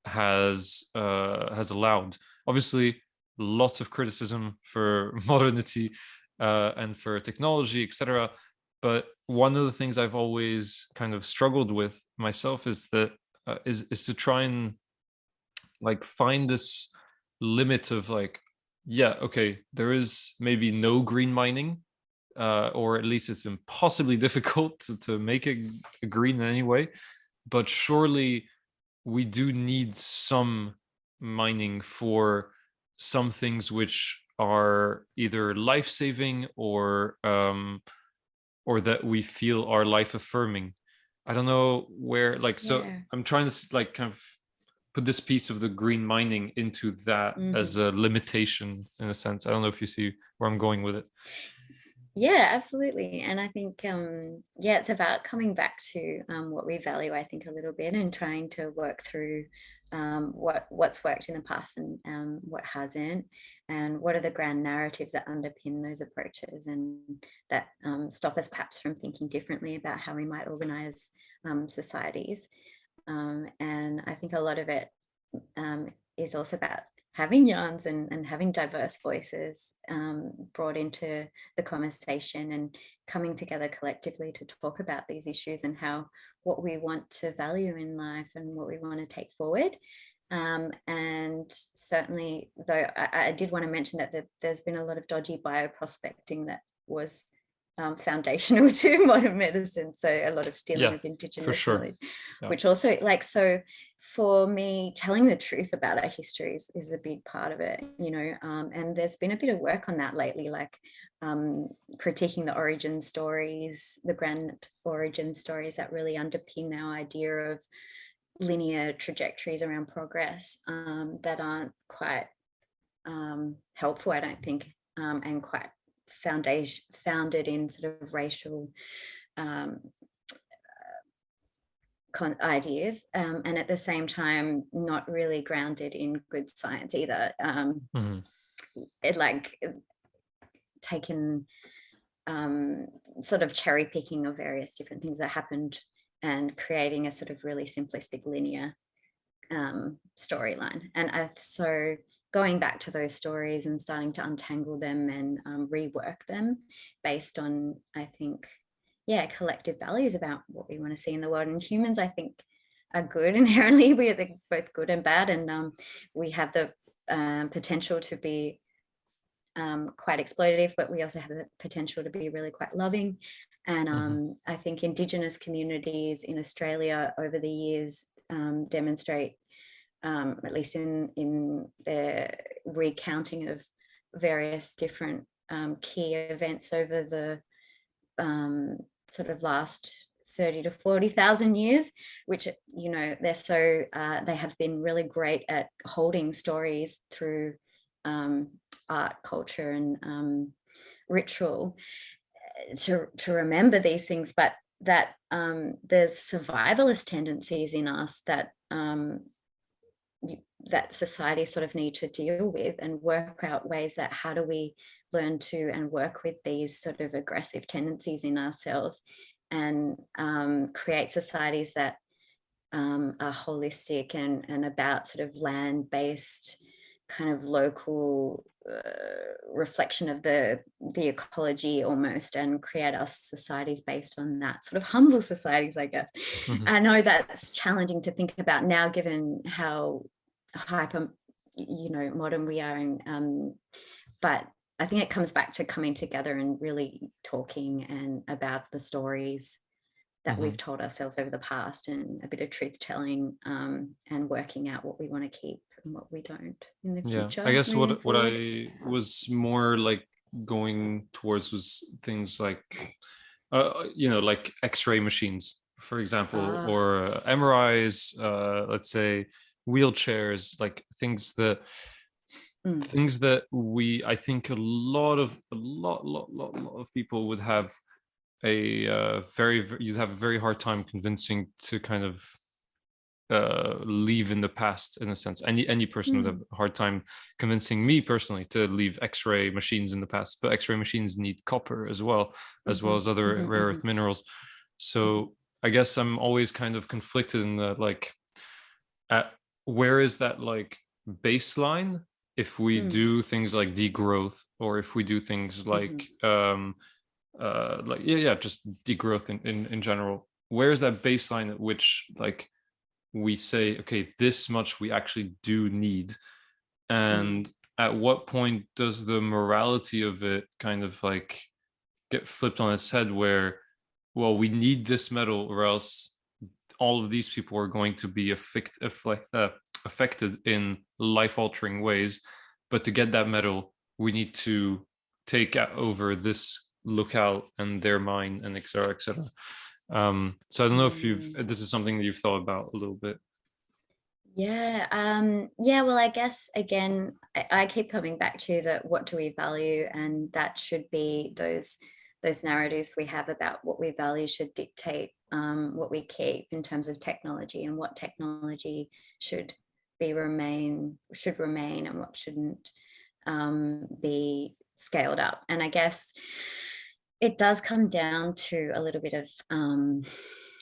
has allowed. Obviously, lots of criticism for modernity and for technology, etc. But one of the things I've always kind of struggled with myself is that is to try and like find this limit of like, there is maybe no green mining, or at least it's impossibly difficult to make it green in any way. But surely we do need some mining for some things which are either life-saving or that we feel are life-affirming. I don't know where, like, so I'm trying to like kind of put this piece of the green mining into that as a limitation, in a sense. I don't know if you see where I'm going with it. Yeah, absolutely. And I think, it's about coming back to what we value, I think, a little bit, and trying to work through what's worked in the past and what hasn't, and what are the grand narratives that underpin those approaches and that stop us perhaps from thinking differently about how we might organize societies. And I think a lot of it is also about having yarns and having diverse voices brought into the conversation and coming together collectively to talk about these issues and what we want to value in life and what we want to take forward. And certainly, though, I did want to mention that there's been a lot of dodgy bioprospecting that was foundational to modern medicine. So a lot of stealing of Indigenous knowledge, which also, so for me, telling the truth about our history is a big part of it, and there's been a bit of work on that lately, like critiquing the origin stories, the grand origin stories that really underpin our idea of linear trajectories around progress that aren't quite helpful, I don't think, and quite founded in sort of racial ideas, and at the same time not really grounded in good science either. taken sort of cherry picking of various different things that happened and creating a sort of really simplistic linear storyline. And so going back to those stories and starting to untangle them and rework them based on, I think, collective values about what we want to see in the world. And humans, I think, are good inherently. We are both good and bad, and we have the potential to be quite exploitative, but we also have the potential to be really quite loving. And I think Indigenous communities in Australia over the years demonstrate, at least in their recounting of various different key events over the sort of last 30 to 40,000 years, which, you know, they're so they have been really great at holding stories through art, culture, and ritual to remember these things, but that there's survivalist tendencies in us that that society sort of need to deal with and work out ways that how do we learn to and work with these sort of aggressive tendencies in ourselves and create societies that are holistic and about sort of land-based kind of local reflection of the ecology almost, and create our societies based on that, sort of humble societies, I guess. I know that's challenging to think about now given how hyper, you know, modern we are, and but I think it comes back to coming together and really talking and about the stories that we've told ourselves over the past, and a bit of truth telling, and working out what we want to keep and what we don't in the future. I guess what I was more like going towards was things like you know, like X-ray machines, for example, or MRIs, let's say wheelchairs, like things that I think a lot of people would have you'd have a very hard time convincing to kind of leave in the past, in a sense. Any person would have a hard time convincing me personally to leave X-ray machines in the past, but X-ray machines need copper as well as other rare earth minerals. So I guess I'm always kind of conflicted in that, like, where is that like baseline if we do things like degrowth, or if we do things like just degrowth in general. Where's that baseline at which like we say, okay, this much we actually do need, and at what point does the morality of it kind of like get flipped on its head, where, well, we need this metal or else all of these people are going to be affected in life-altering ways, but to get that metal we need to take over this lookout and their mine, and etc., etc. So I don't know if this is something that you've thought about a little bit. Well, I guess again I keep coming back to that, what do we value, and that should be those narratives we have about what we value should dictate what we keep in terms of technology, and what technology should remain and what shouldn't be scaled up. And I guess it does come down to a little bit of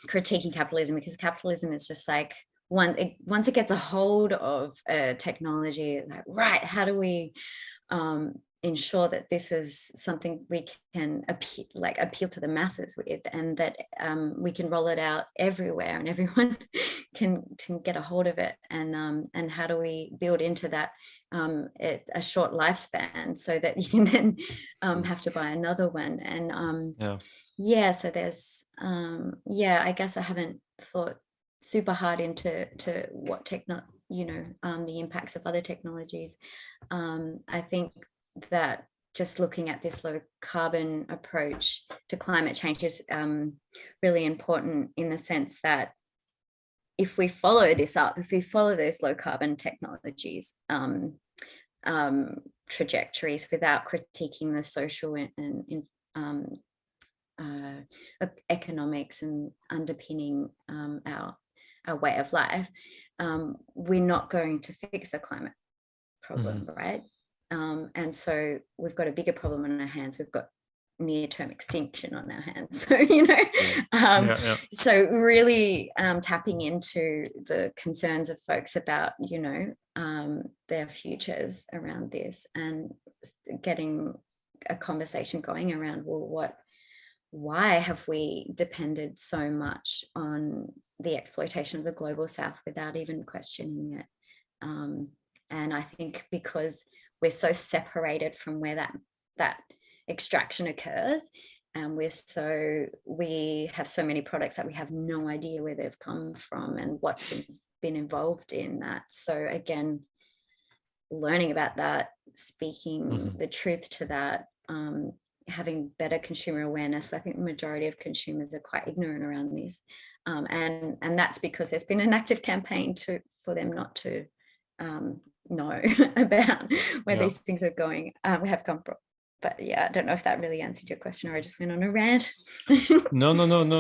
critiquing capitalism, because capitalism is just like, once it gets a hold of technology, like, right, how do we ensure that this is something we can appeal to the masses with, and that we can roll it out everywhere and everyone can get a hold of it, and how do we build into that a short lifespan so that you can then have to buy another one. And so there's I guess I haven't thought super hard into what the impacts of other technologies. I think that just looking at this low carbon approach to climate change is really important, in the sense that if we follow this up, if we follow those low carbon technologies trajectories without critiquing the social and economics and underpinning our way of life, we're not going to fix the climate problem, right? And so we've got a bigger problem on our hands. We've got near-term extinction on our hands. So, you know, so really tapping into the concerns of folks about, you know, their futures around this, and getting a conversation going around, well, why have we depended so much on the exploitation of the global south without even questioning it? And I think because we're so separated from where that extraction occurs, and we have so many products that we have no idea where they've come from and what's been involved in that. So again, learning about that, speaking the truth to that, having better consumer awareness. I think the majority of consumers are quite ignorant around this, and that's because there's been an active campaign for them not to know about where these things are going, have come from. But yeah, I don't know if that really answered your question, or I just went on a rant. No.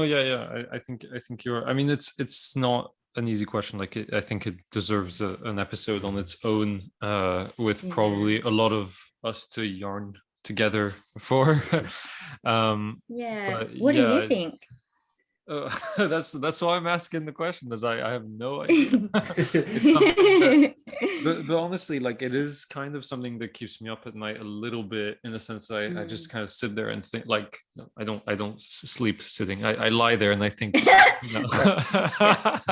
Yeah. I think you're. I mean, it's not an easy question. Like, I think it deserves an episode on its own, with probably a lot of us to yarn together for. What do you think? That's why I'm asking the question, because I have no idea. But honestly, like, it is kind of something that keeps me up at night a little bit, in a sense. I just kind of sit there and think, like, I don't sleep sitting. I lie there and I think, I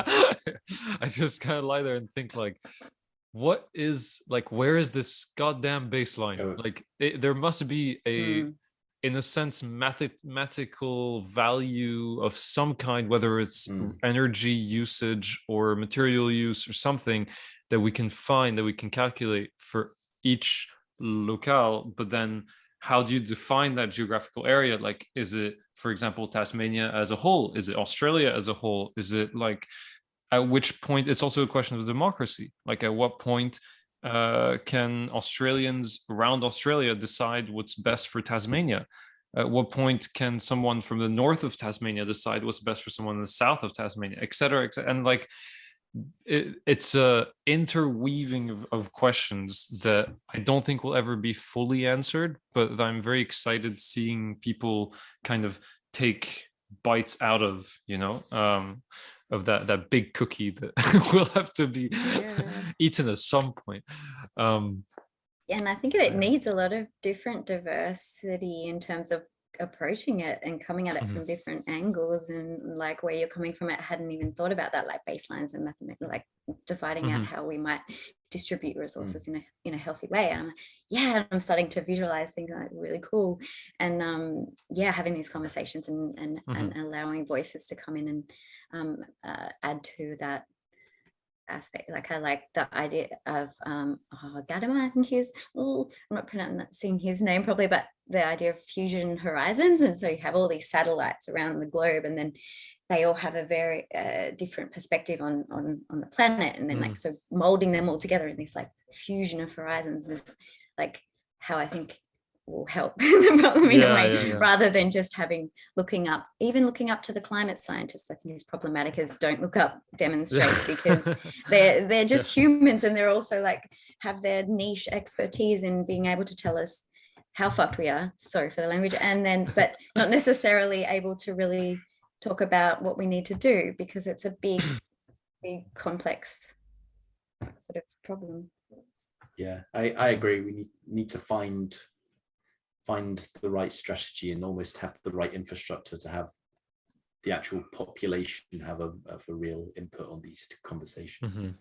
just kind of lie there and think, like, what is, like, where is this goddamn baseline? Like, there must be a in a sense, mathematical value of some kind, whether it's energy usage or material use or something that we can find, that we can calculate for each locale. But then how do you define that geographical area? Like, is it, for example, Tasmania as a whole? Is it Australia as a whole? Is it, like, at which point, it's also a question of democracy. Like, at what point can Australians around Australia decide what's best for Tasmania? At what point can someone from the north of Tasmania decide what's best for someone in the south of Tasmania, et cetera, et cetera? And, like, it's a interweaving of questions that I don't think will ever be fully answered, but I'm very excited seeing people kind of take bites out of, you know, of that big cookie that will have to be eaten at some point. And I think it needs a lot of different diversity in terms of approaching it and coming at it from different angles, and, like, where you're coming from, it hadn't even thought about that, like baselines and mathematics, like dividing out how we might distribute resources in a healthy way. And I'm starting to visualize things, like, really cool. And having these conversations and allowing voices to come in and add to that aspect. Like, I like the idea of Gadamer, I think I'm not pronouncing his name probably, but the idea of fusion horizons. And so you have all these satellites around the globe, and then they all have a very different perspective on the planet, and then like, so molding them all together in this, like, fusion of horizons is, like, how I think will help the problem in a way, rather than just looking up to the climate scientists. I think is problematic, as don't look up, demonstrate, because they're just humans, and they're also, like, have their niche expertise in being able to tell us how fucked we are, sorry for the language, and then but not necessarily able to really talk about what we need to do, because it's a big complex sort of problem. I agree. We need to find the right strategy and almost have the right infrastructure to have the actual population have a real input on these conversations.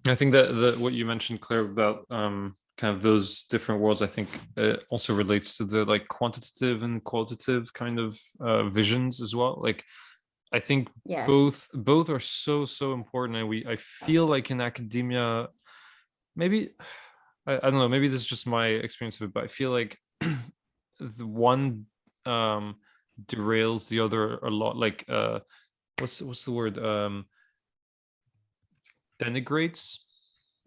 I think that what you mentioned, Claire, about kind of those different worlds, I think also relates to the, like, quantitative and qualitative kind of visions as well. Like, I think both are so important, and I feel like in academia, maybe I don't know, maybe this is just my experience of it, but I feel like the one derails the other a lot. Like, what's the word? Denigrates.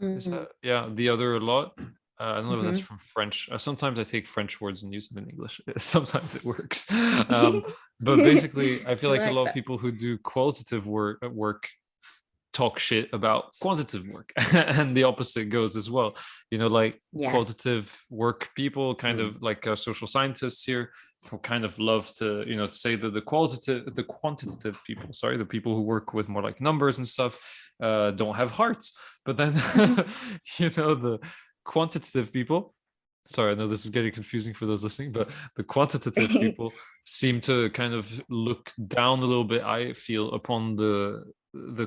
Is that the other a lot? I don't know if that's from French. Sometimes I take French words and use them in English. Sometimes it works. But basically, I feel like a lot of people who do qualitative work talk shit about quantitative work, and the opposite goes as well. Like qualitative work people, kind of like social scientists here, who kind of love to say that the quantitative people, sorry, the people who work with more like numbers and stuff, don't have hearts. But then the quantitative people, sorry, I know this is getting confusing for those listening, but the quantitative people seem to kind of look down a little bit, I feel, upon the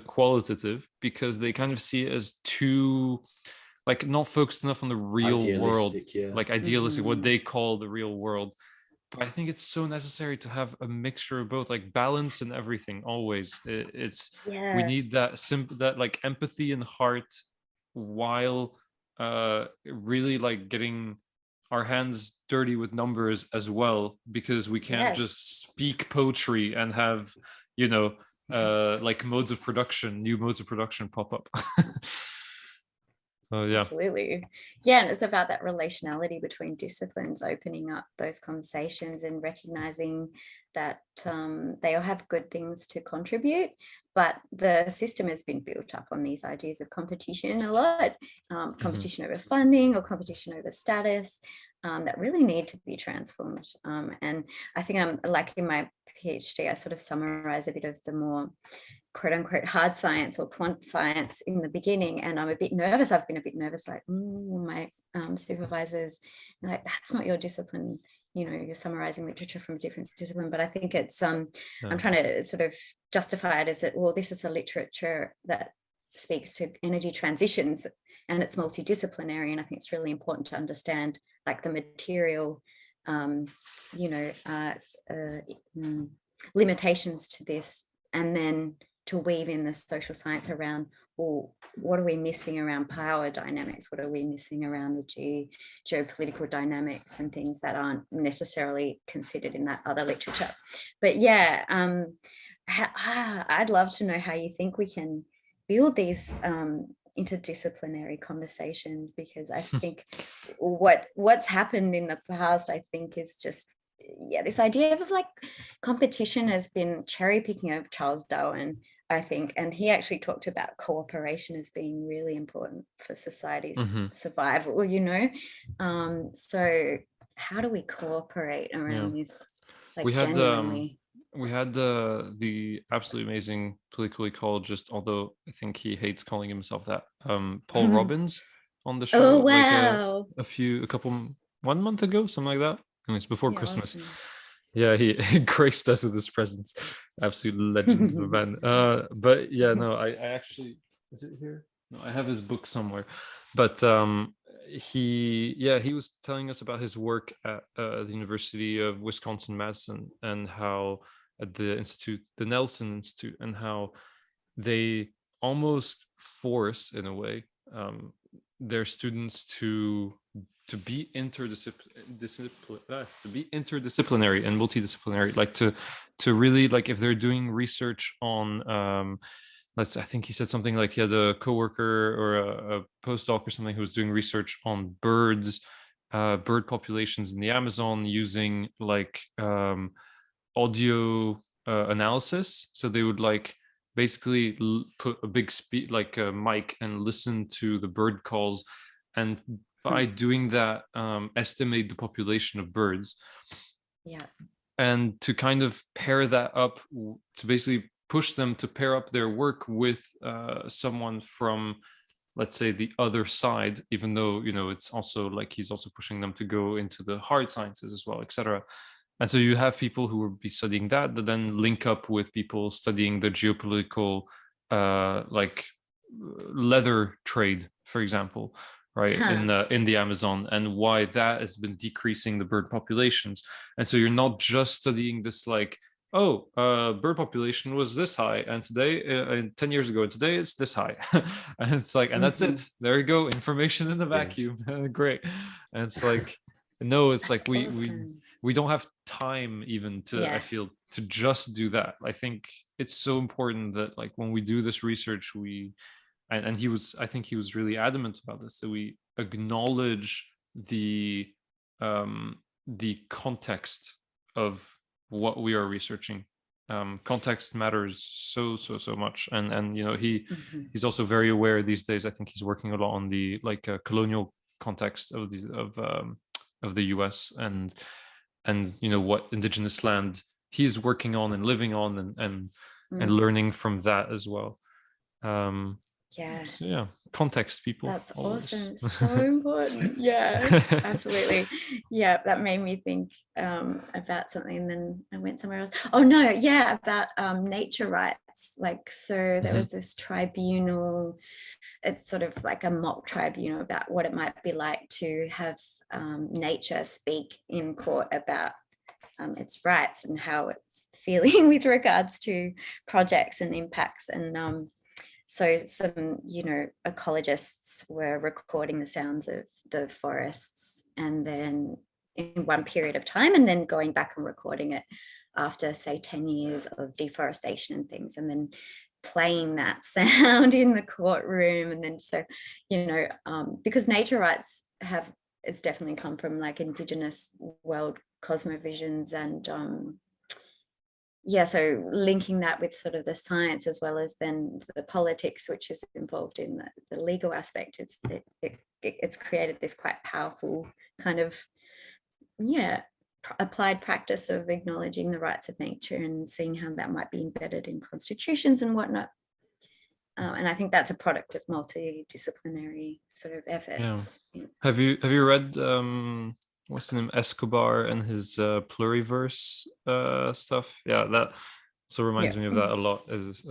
qualitative, because they kind of see it as too, like, not focused enough on the real world, like idealistic, what they call the real world. But I think it's so necessary to have a mixture of both, like balance and everything always. We need that like empathy and heart, while really like getting our hands dirty with numbers as well, because we can't just speak poetry and have like new modes of production pop up. Absolutely. Yeah, and it's about that relationality between disciplines, opening up those conversations and recognizing that they all have good things to contribute, but the system has been built up on these ideas of competition a lot, competition over funding or competition over status, that really need to be transformed. And I think I'm like in my PhD, I sort of summarize a bit of the more quote unquote hard science or quant science in the beginning, and I'm a bit nervous. I've been a bit nervous, like my supervisors like, that's not your discipline, you're summarizing literature from a different discipline. But I think it's I'm trying to sort of justify it as that, well, this is a literature that speaks to energy transitions and it's multidisciplinary, and I think it's really important to understand like the material limitations to this, and then to weave in the social science around, well, what are we missing around power dynamics? What are we missing around the geopolitical dynamics and things that aren't necessarily considered in that other literature? But yeah, I'd love to know how you think we can build these interdisciplinary conversations, because I think what's happened in the past, I think, is just this idea of like competition has been cherry picking of Charles Darwin, I think, and he actually talked about cooperation as being really important for society's survival, so how do we cooperate around this, like, we had genuinely? We had the absolutely amazing political ecologist, although I think he hates calling himself that, Paul Robbins, on the show. Oh, wow. Like 1 month ago, something like that. Anyways, before Christmas. Awesome. Yeah, he graced us with his presence. Absolute legend of a man. But yeah, no, I actually, is it here? No, I have his book somewhere. But he was telling us about his work at the University of Wisconsin-Madison, and how at the Nelson Institute, and how they almost force, in a way, their students to be interdisciplinary and multidisciplinary, like to really, like, if they're doing research on I think he said something like he had a coworker or a postdoc or something who was doing research on bird populations in the Amazon, using like audio analysis. So they would like basically put a big like a mic and listen to the bird calls, and by doing that estimate the population of birds. And to kind of pair that up, to basically push them to pair up their work with someone from, let's say, the other side, even though it's also like he's also pushing them to go into the hard sciences as well, etc. And so you have people who will be studying that then link up with people studying the geopolitical like leather trade, for example, right, in the Amazon, and why that has been decreasing the bird populations. And so you're not just studying this, like, bird population was this high, and today 10 years ago, and today it's this high. And it's like, and that's it, there you go, information in the vacuum. Great. And it's like, no, it's that's like awesome. we don't have time even to I feel to just do that. I think it's so important that, like, when we do this research, and I think he was really adamant about this, that we acknowledge the context of what we are researching, context matters so much, and you know, Mhm. he's also very aware these days. I think he's working a lot on the colonial context of the US, and you know, what indigenous land he's working on and living on, and learning from that as well. Yeah, So yeah, context, people. that's Always. awesome. So important. Yeah, absolutely. Yeah, that made me think about something, and then I went somewhere else. Oh no, yeah, about nature rights. Like, so there was this tribunal, it's sort of like a mock tribunal about what it might be like to have nature speak in court about its rights and how it's feeling with regards to projects and impacts. And so some, you know, ecologists were recording the sounds of the forests, and then in one period of time, and then going back and recording it after, say, 10 years of deforestation and things, and then playing that sound in the courtroom. And then, so, you know, because nature rights have, it's definitely come from like Indigenous world cosmovisions, and yeah, so linking that with sort of the science as well as then the politics, which is involved in the legal aspect, it's created this quite powerful kind of, yeah, applied practice of acknowledging the rights of nature and seeing how that might be embedded in constitutions and whatnot. And I think that's a product of multidisciplinary sort of efforts. Yeah. Have you read what's the name, Escobar and his pluriverse stuff? Yeah, that so reminds me of that a lot. Is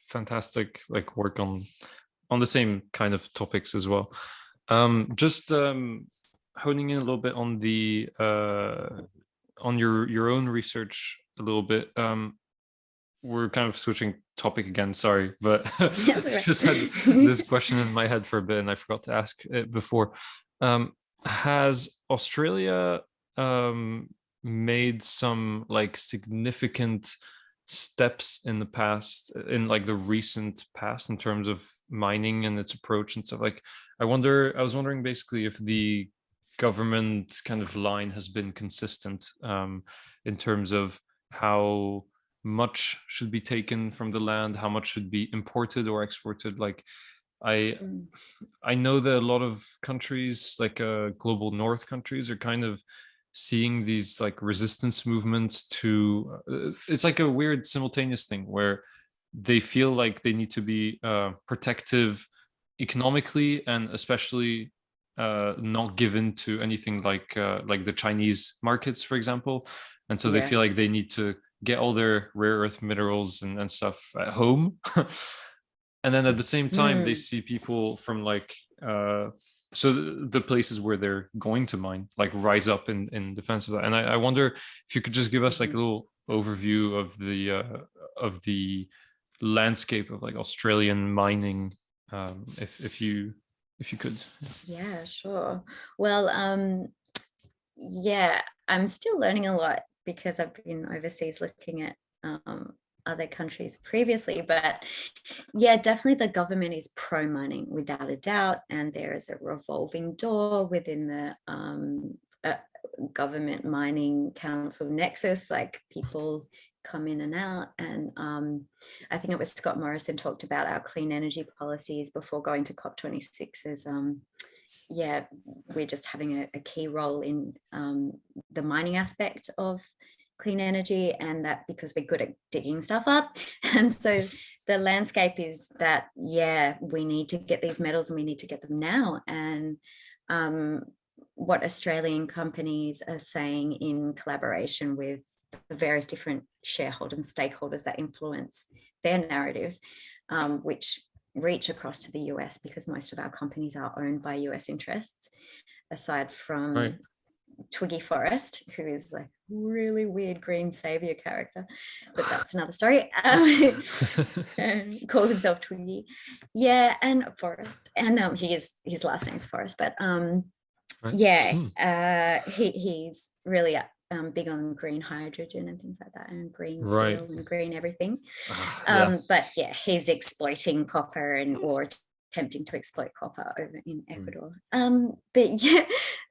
fantastic, like, work on the same kind of topics as well. Just honing in a little bit on the on your own research a little bit. We're kind of switching topic again, sorry, but I just had this question in my head for a bit and I forgot to ask it before. Has Australia made some like significant steps in the past, in like the recent past, in terms of mining and its approach and stuff? Like, I was wondering basically if the government kind of line has been consistent in terms of how much should be taken from the land, how much should be imported or exported. Like, I know that a lot of countries, like global north countries, are kind of seeing these like resistance movements to it's like a weird simultaneous thing where they feel like they need to be protective economically, and especially not given to anything like the Chinese markets, for example. And so they feel like they need to get all their rare earth minerals and stuff at home. And then at the same time, they see people from like so the places where they're going to mine like rise up in defense of that. And I wonder if you could just give us like a little overview of the landscape of like Australian mining, if you could. Yeah, sure. Well, yeah, I'm still learning a lot because I've been overseas looking at other countries previously, but yeah, definitely the government is pro mining without a doubt, and there is a revolving door within the government mining council nexus, like people come in and out. And I think it was Scott Morrison talked about our clean energy policies before going to COP26 as yeah, we're just having a key role in the mining aspect of clean energy, and that because we're good at digging stuff up. And so the landscape is that, yeah, we need to get these metals and we need to get them now. And what Australian companies are saying in collaboration with the various different shareholders and stakeholders that influence their narratives, which reach across to the US, because most of our companies are owned by US interests, aside from Twiggy Forrest, who is like really weird green savior character, but that's another story. Calls himself Twiggy, yeah, and Forrest, and his last name's Forrest, but yeah, he's really big on green hydrogen and things like that, and green steel and green everything. But yeah, he's exploiting copper or attempting to exploit copper over in Ecuador. But yeah,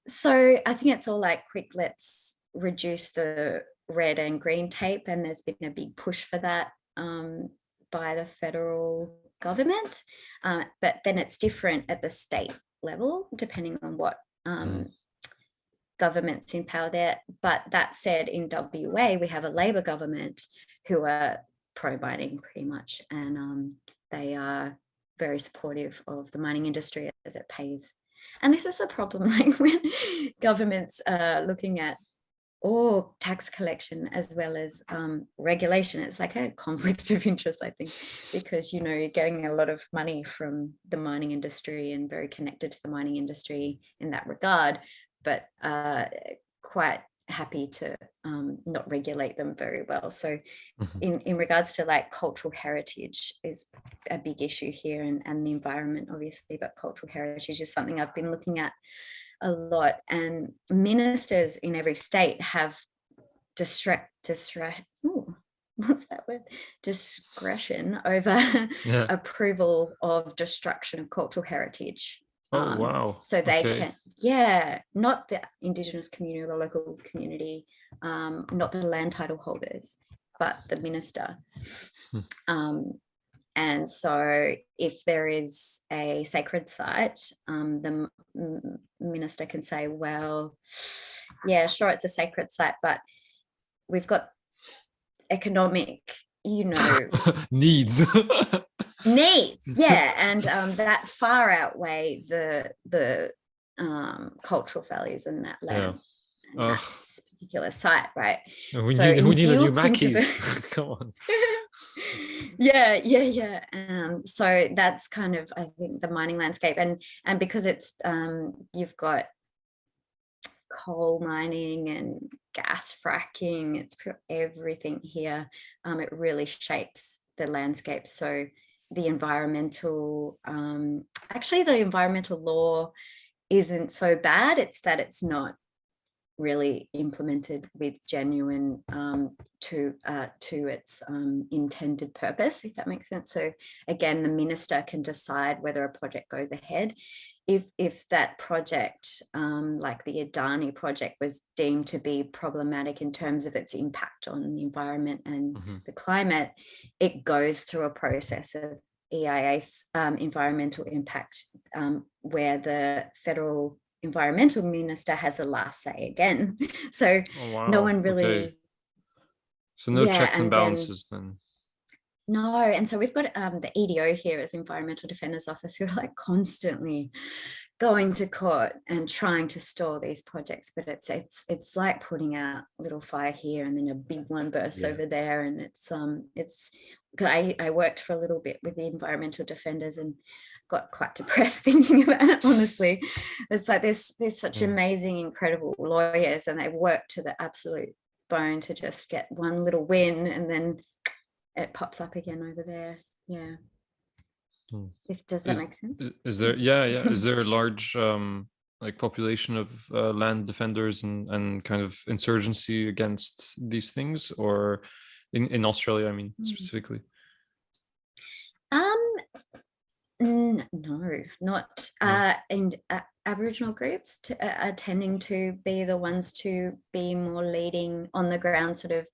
so I think it's all like, quick, let's reduce the red and green tape, and there's been a big push for that by the federal government, but then it's different at the state level depending on what government's in power there. But that said, in WA we have a Labor government who are pro-mining pretty much, and they are very supportive of the mining industry as it pays. And this is the problem, like when governments are looking at tax collection as well as regulation, it's like a conflict of interest, I think, because, you know, you're getting a lot of money from the mining industry and very connected to the mining industry in that regard, but quite happy to not regulate them very well. So in regards to like cultural heritage is a big issue here, and the environment obviously, but cultural heritage is something I've been looking at a lot. And ministers in every state have discretion over approval of destruction of cultural heritage. Wow. So they can, not the Indigenous community or the local community, not the land title holders, but the minister. And so if there is a sacred site, the minister can say, well, yeah, sure, it's a sacred site, but we've got economic, you know, needs. Yeah, and that far outweigh the cultural values in that land, and that particular site, right? We need a new Mackies. Come on. Yeah. So that's kind of, I think, the mining landscape, and because it's you've got coal mining and gas fracking, it's everything here. It really shapes the landscape. So the environmental law isn't so bad. It's that it's not really implemented with genuine to its intended purpose, if that makes sense. So again, the minister can decide whether a project goes ahead. If that project, like the Adani project, was deemed to be problematic in terms of its impact on the environment and the climate, it goes through a process of EIA, environmental impact, where the federal environmental minister has the last say again. So no one really. So no checks and balances then. No, and so we've got the EDO here as Environmental Defenders Office, who are like constantly going to court and trying to stall these projects, but it's like putting out a little fire here and then a big one bursts over there, and it's I worked for a little bit with the environmental defenders and got quite depressed thinking about it, honestly. It's like there's such amazing, incredible lawyers, and they work to the absolute bone to just get one little win, and then it pops up again over there. Does that make sense? Is there is there a large like population of land defenders and kind of insurgency against these things, or in Australia, I mean, specifically? No, not and Aboriginal groups are tending to be the ones to be more leading on the ground, sort of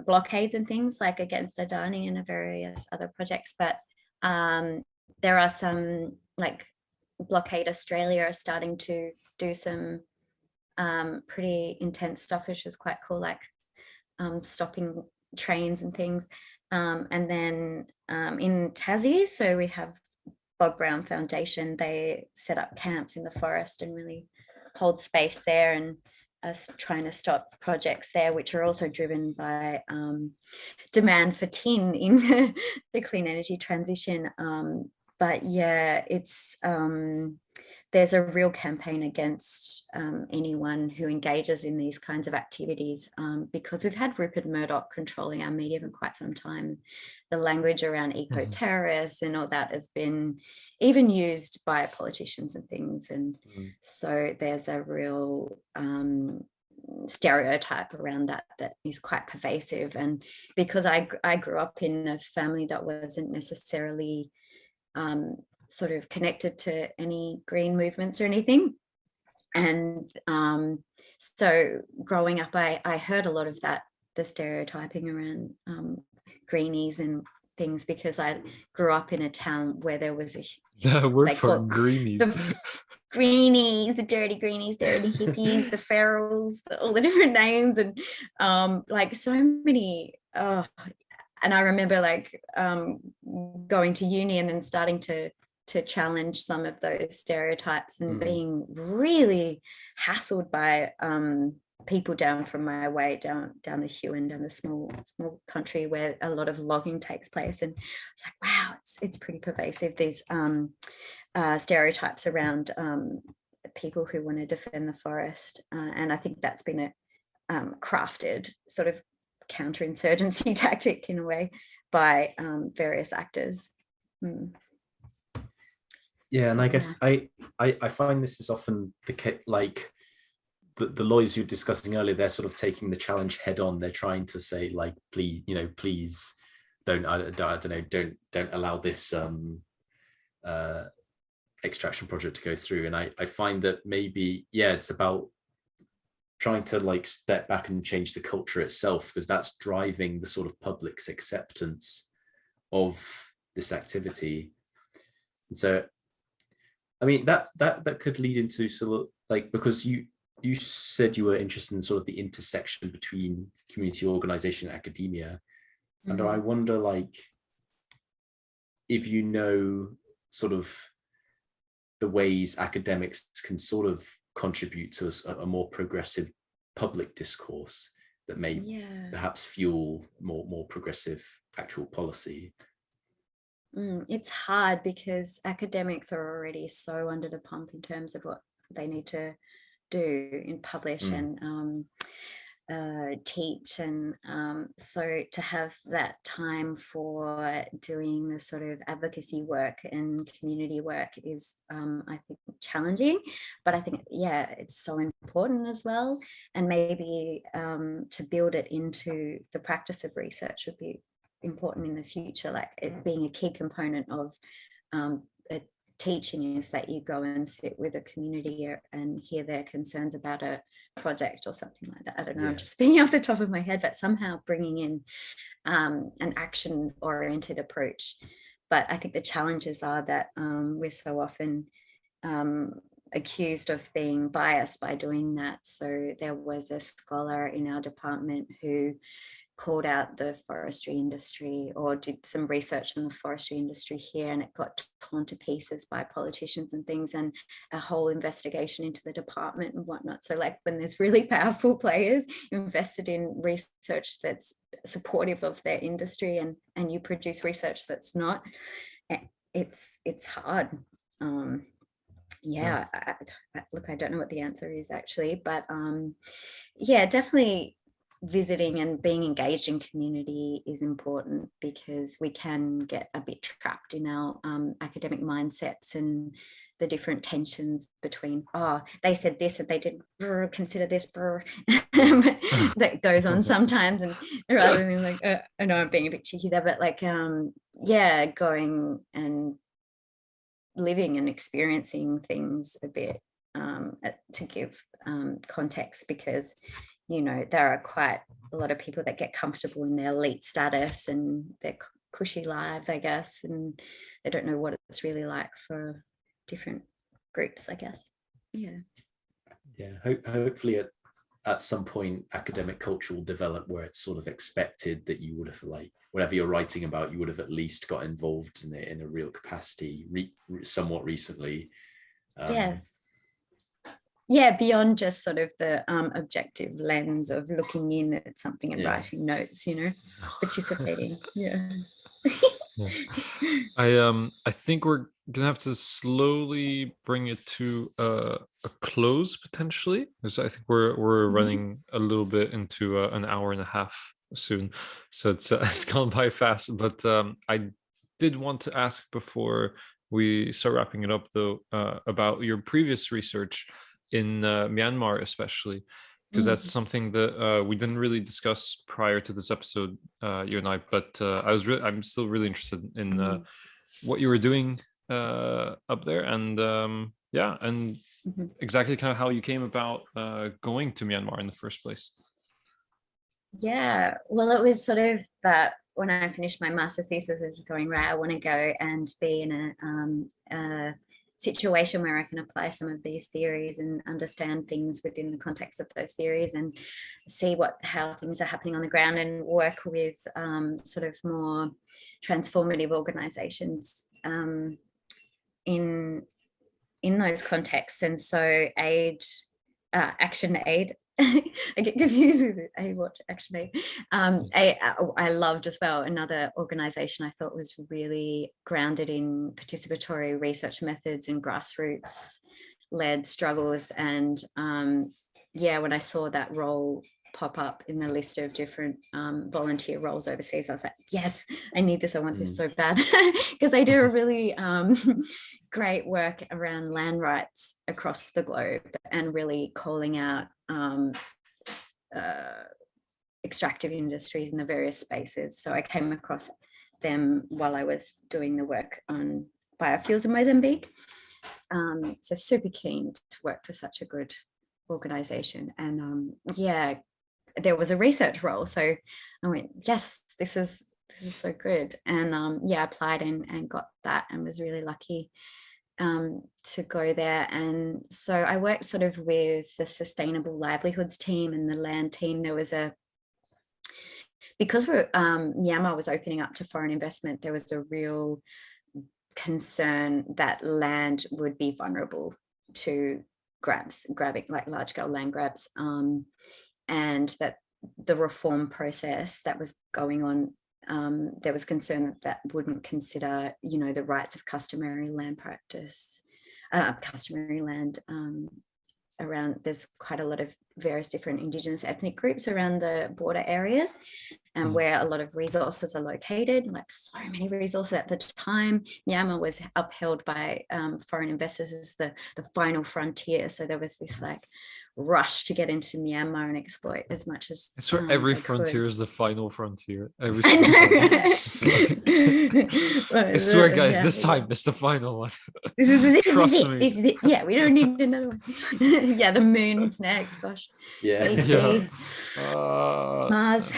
blockades and things like against Adani and various other projects. But there are some, like Blockade Australia are starting to do some pretty intense stuff, which is quite cool, like stopping trains and things. And then in Tassie, so we have Bob Brown Foundation, they set up camps in the forest and really hold space there, and us trying to stop projects there, which are also driven by demand for tin in the clean energy transition. But yeah, it's there's a real campaign against anyone who engages in these kinds of activities, because we've had Rupert Murdoch controlling our media for quite some time. The language around eco-terrorists and all that has been even used by politicians and things. And so there's a real stereotype around that is quite pervasive. And because I grew up in a family that wasn't necessarily sort of connected to any green movements or anything, and So growing up, I heard a lot of that, the stereotyping around greenies and things, because I grew up in a town where there was The word they for call greenies. the greenies, the dirty greenies, dirty hippies, the ferals, all the different names, and like so many. And I remember like going to uni and then starting to challenge some of those stereotypes and being really hassled by people down from my way, down the Huon, down the small country where a lot of logging takes place. And it's like, wow, it's pretty pervasive, these stereotypes around people who want to defend the forest. And I think that's been a crafted sort of counterinsurgency tactic in a way by various actors. Yeah, and I guess I find this is often the case, like the lawyers you were discussing earlier, they're sort of taking the challenge head on. They're trying to say, like, please don't allow this extraction project to go through. And I find that maybe, yeah, it's about trying to like step back and change the culture itself, because that's driving the sort of public's acceptance of this activity. And so, I mean, that could lead into sort of like, because you said you were interested in sort of the intersection between community organization and academia. And I wonder, like, if you know sort of the ways academics can sort of contribute to a more progressive public discourse that may perhaps fuel more progressive actual policy. It's hard because academics are already so under the pump in terms of what they need to do and publish and teach, and so to have that time for doing the sort of advocacy work and community work is I think challenging, but I think it's so important as well. And maybe to build it into the practice of research would be important in the future, like it being a key component of teaching is that you go and sit with a community and hear their concerns about a project or something like that. I don't know, I'm just speaking off the top of my head, but somehow bringing in an action oriented approach. But I think the challenges are that we're so often accused of being biased by doing that. So there was a scholar in our department who called out the forestry industry, or did some research on the forestry industry here, and it got torn to pieces by politicians and things, and a whole investigation into the department and whatnot. So like when there's really powerful players invested in research that's supportive of their industry, and you produce research that's not, it's hard. Look, I don't know what the answer is actually, but definitely visiting and being engaged in community is important, because we can get a bit trapped in our academic mindsets and the different tensions between, they said this and they didn't consider this that goes on sometimes. And rather than like, I know I'm being a bit cheeky there, but like, going and living and experiencing things a bit to give context, because there are quite a lot of people that get comfortable in their elite status and their cushy lives, I guess, and they don't know what it's really like for different groups, I guess. Hopefully at some point academic culture will develop where it's sort of expected that you would have, like, whatever you're writing about, you would have at least got involved in it in a real capacity somewhat recently. Beyond just sort of the objective lens of looking in at something and writing notes, participating. I think we're gonna have to slowly bring it to a close potentially, because I think we're running a little bit into an hour and a half soon, so it's gone by fast. But I did want to ask before we start wrapping it up, though, about your previous research in Myanmar, especially, because that's something that we didn't really discuss prior to this episode, you and I. But I'm still really interested in what you were doing up there, and and exactly kind of how you came about going to Myanmar in the first place. Yeah, well, it was sort of that when I finished my master's thesis, I was going, right, I want to go and be in a situation where I can apply some of these theories and understand things within the context of those theories and see how things are happening on the ground, and work with sort of more transformative organizations in those contexts. And so Action Aid, I get confused with it. Action Aid. I loved as well another organization I thought was really grounded in participatory research methods and grassroots led struggles. And when I saw that role pop up in the list of different volunteer roles overseas, I was like, yes, I need this. I want this so bad, because they do a really great work around land rights across the globe and really calling out extractive industries in the various spaces. So I came across them while I was doing the work on biofuels in Mozambique. So super keen to work for such a good organization. And there was a research role. So I went, yes, this is so good. And I applied and got that, and was really lucky to go there. And so I worked sort of with the sustainable livelihoods team and the land team. There was because Myanmar was opening up to foreign investment, there was a real concern that land would be vulnerable to grabbing, like large scale land grabs, and that the reform process that was going on, there was concern that wouldn't consider, the rights of customary land practice, customary land around. There's quite a lot of various different Indigenous ethnic groups around the border areas, and where a lot of resources are located, like so many resources at the time. Myanmar was upheld by foreign investors as the final frontier. So there was this like rush to get into Myanmar and exploit as much as I swear every frontier is the final frontier. Every I swear, guys, this time it's the final one. This is it. Me. We don't need another one. The moon's next. Gosh. Mars.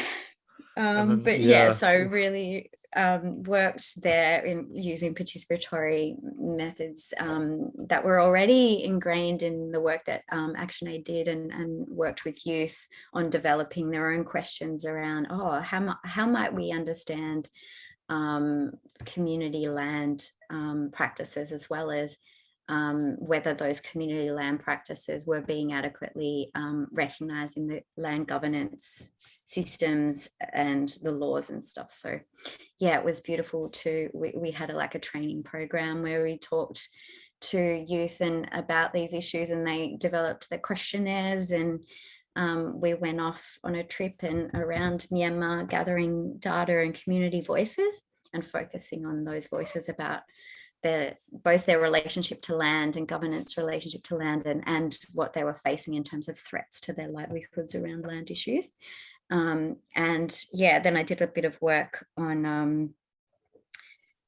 So really worked there in using participatory methods that were already ingrained in the work that Action Aid did, and worked with youth on developing their own questions around, how might we understand community land practices, as well as whether those community land practices were being adequately recognised in the land governance systems and the laws and stuff. So it was beautiful we had a training program where we talked to youth and about these issues, and they developed the questionnaires, and we went off on a trip and around Myanmar gathering data and community voices and focusing on those voices about both their relationship to land and governance relationship to land, and what they were facing in terms of threats to their livelihoods around land issues. Then I did a bit of work on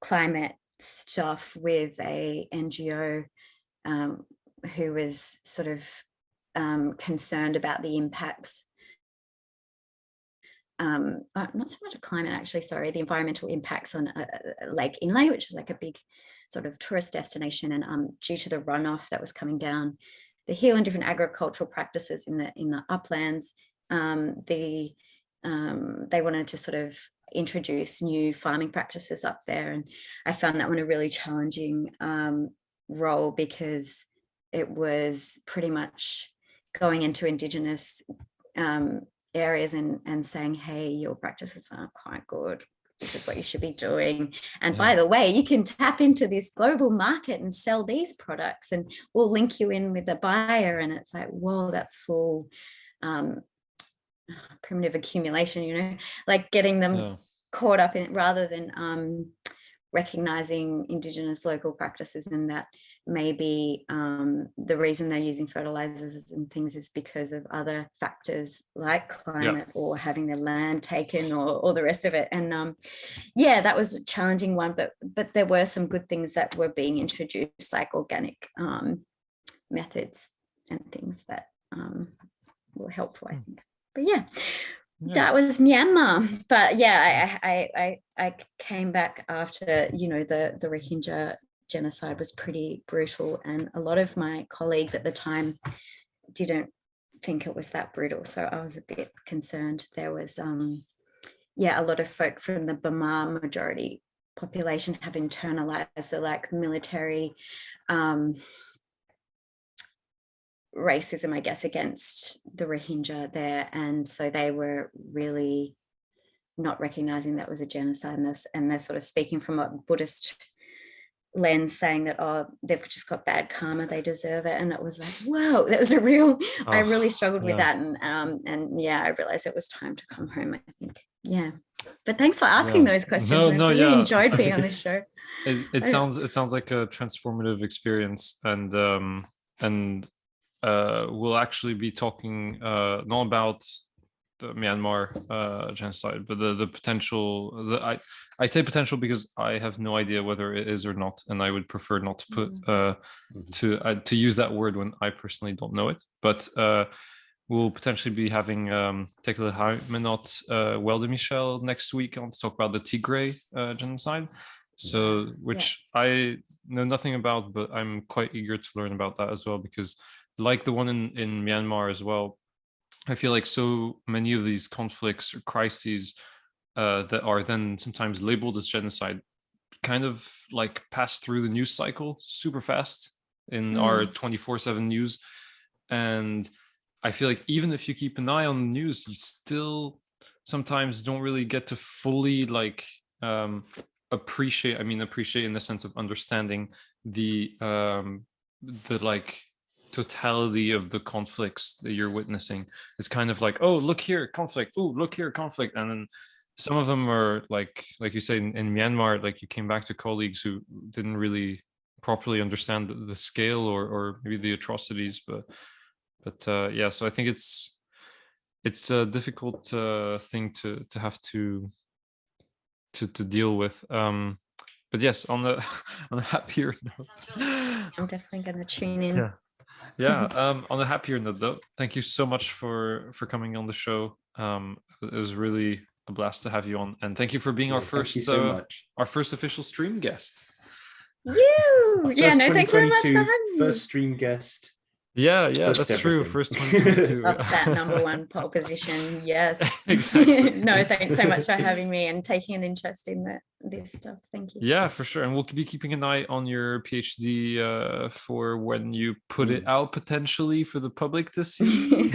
climate stuff with a NGO who was sort of concerned about the impacts, not so much of climate actually, sorry, the environmental impacts on Lake Inle, which is like a big sort of tourist destination, and due to the runoff that was coming down the hill and different agricultural practices in the uplands, they wanted to sort of introduce new farming practices up there. And I found that one a really challenging role, because it was pretty much going into Indigenous areas and saying, hey, your practices aren't quite good. This is what you should be doing. And by the way, you can tap into this global market and sell these products, and we'll link you in with a buyer. And it's like, whoa, that's full primitive accumulation, like getting them caught up in it, rather than recognizing Indigenous local practices, and that maybe the reason they're using fertilizers and things is because of other factors like climate or having their land taken or the rest of it. And that was a challenging one, but there were some good things that were being introduced, like organic methods and things that were helpful, I think. But yeah, Yeah. that was Myanmar. But yeah, I came back after, you know, the Rohingya genocide was pretty brutal, and a lot of my colleagues at the time didn't think it was that brutal, so I was a bit concerned. There was a lot of folk from the Burma majority population have internalized the like military racism, I guess, against the Rohingya there, and so they were really not recognizing that was a genocide, and they're sort of speaking from a Buddhist lens, saying that, oh, they've just got bad karma, they deserve it. And it was like, whoa, that was a real, I really struggled with that, and yeah, I realized it was time to come home, I think. Yeah, but thanks for asking those questions. I really enjoyed being on this show. It sounds like a transformative experience, and we'll actually be talking not about the Myanmar genocide, but the potential. I say potential because I have no idea whether it is or not, and I would prefer not to put to use that word when I personally don't know it. But we'll potentially be having Tekle Haimenot Welde Michel next week on to talk about the Tigray genocide. So, which I know nothing about, but I'm quite eager to learn about that as well, because like the one in Myanmar as well, I feel like so many of these conflicts or crises that are then sometimes labeled as genocide kind of like pass through the news cycle super fast in our 24/7 news. And I feel like even if you keep an eye on the news, you still sometimes don't really get to fully like appreciate in the sense of understanding the like totality of the conflicts that you're witnessing. It's kind of like, oh, look here, conflict. Oh, look here, conflict. And then some of them are like you say in Myanmar, like you came back to colleagues who didn't really properly understand the scale or maybe the atrocities. But yeah, so I think it's a difficult thing to have to deal with. But yes, on the on a happier note, I'm definitely going to tune in. Yeah. On a happier note, though, thank you so much for coming on the show. It was really a blast to have you on, and thank you for being our first official stream guest. Thanks very much for having me. First stream guest. Yeah, that's true. First 2022. Love that number one pole position. Yes. Exactly. No, thanks so much for having me and taking an interest in this stuff. Thank you. Yeah, for sure. And we'll be keeping an eye on your PhD for when you put it out potentially for the public to see.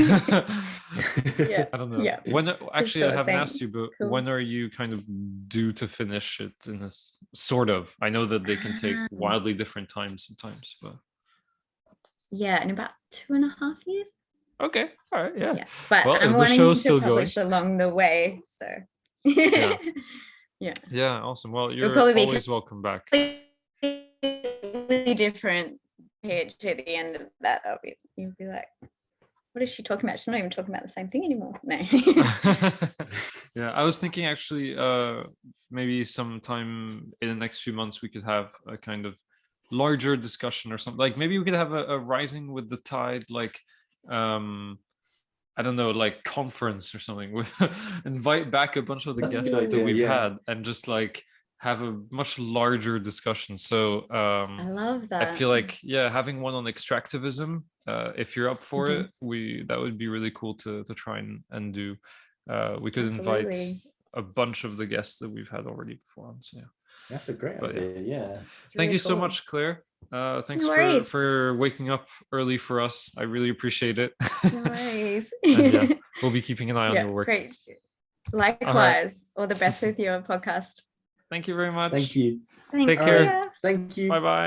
Yeah. I don't know. Yeah. When actually, I haven't asked you, but when are you kind of due to finish it in this sort of? I know that they can take wildly different times sometimes, but. Yeah, in about 2.5 years. Okay, all right, yeah. But I'm wanting to publish along the way, so. Yeah, awesome. Well, you're always welcome back. Completely different pitch at the end of that. You'll be like, what is she talking about? She's not even talking about the same thing anymore. No. Yeah, I was thinking actually, maybe sometime in the next few months we could have a kind of larger discussion or something. Like maybe we could have a rising with the tide, like I don't know, like conference or something with invite back a bunch of the guests that we've had and just like have a much larger discussion. So I love that. I feel like having one on extractivism, if you're up for it, that would be really cool to try and do. We could invite a bunch of the guests that we've had already before on. So that's a great idea. Yeah. Thank you so much, Claire. Thanks for waking up early for us. I really appreciate it. No worries. And, we'll be keeping an eye on your work. Great. Likewise. All the best with your podcast. Thank you very much. Thank you. Take care. Thank you. Bye-bye.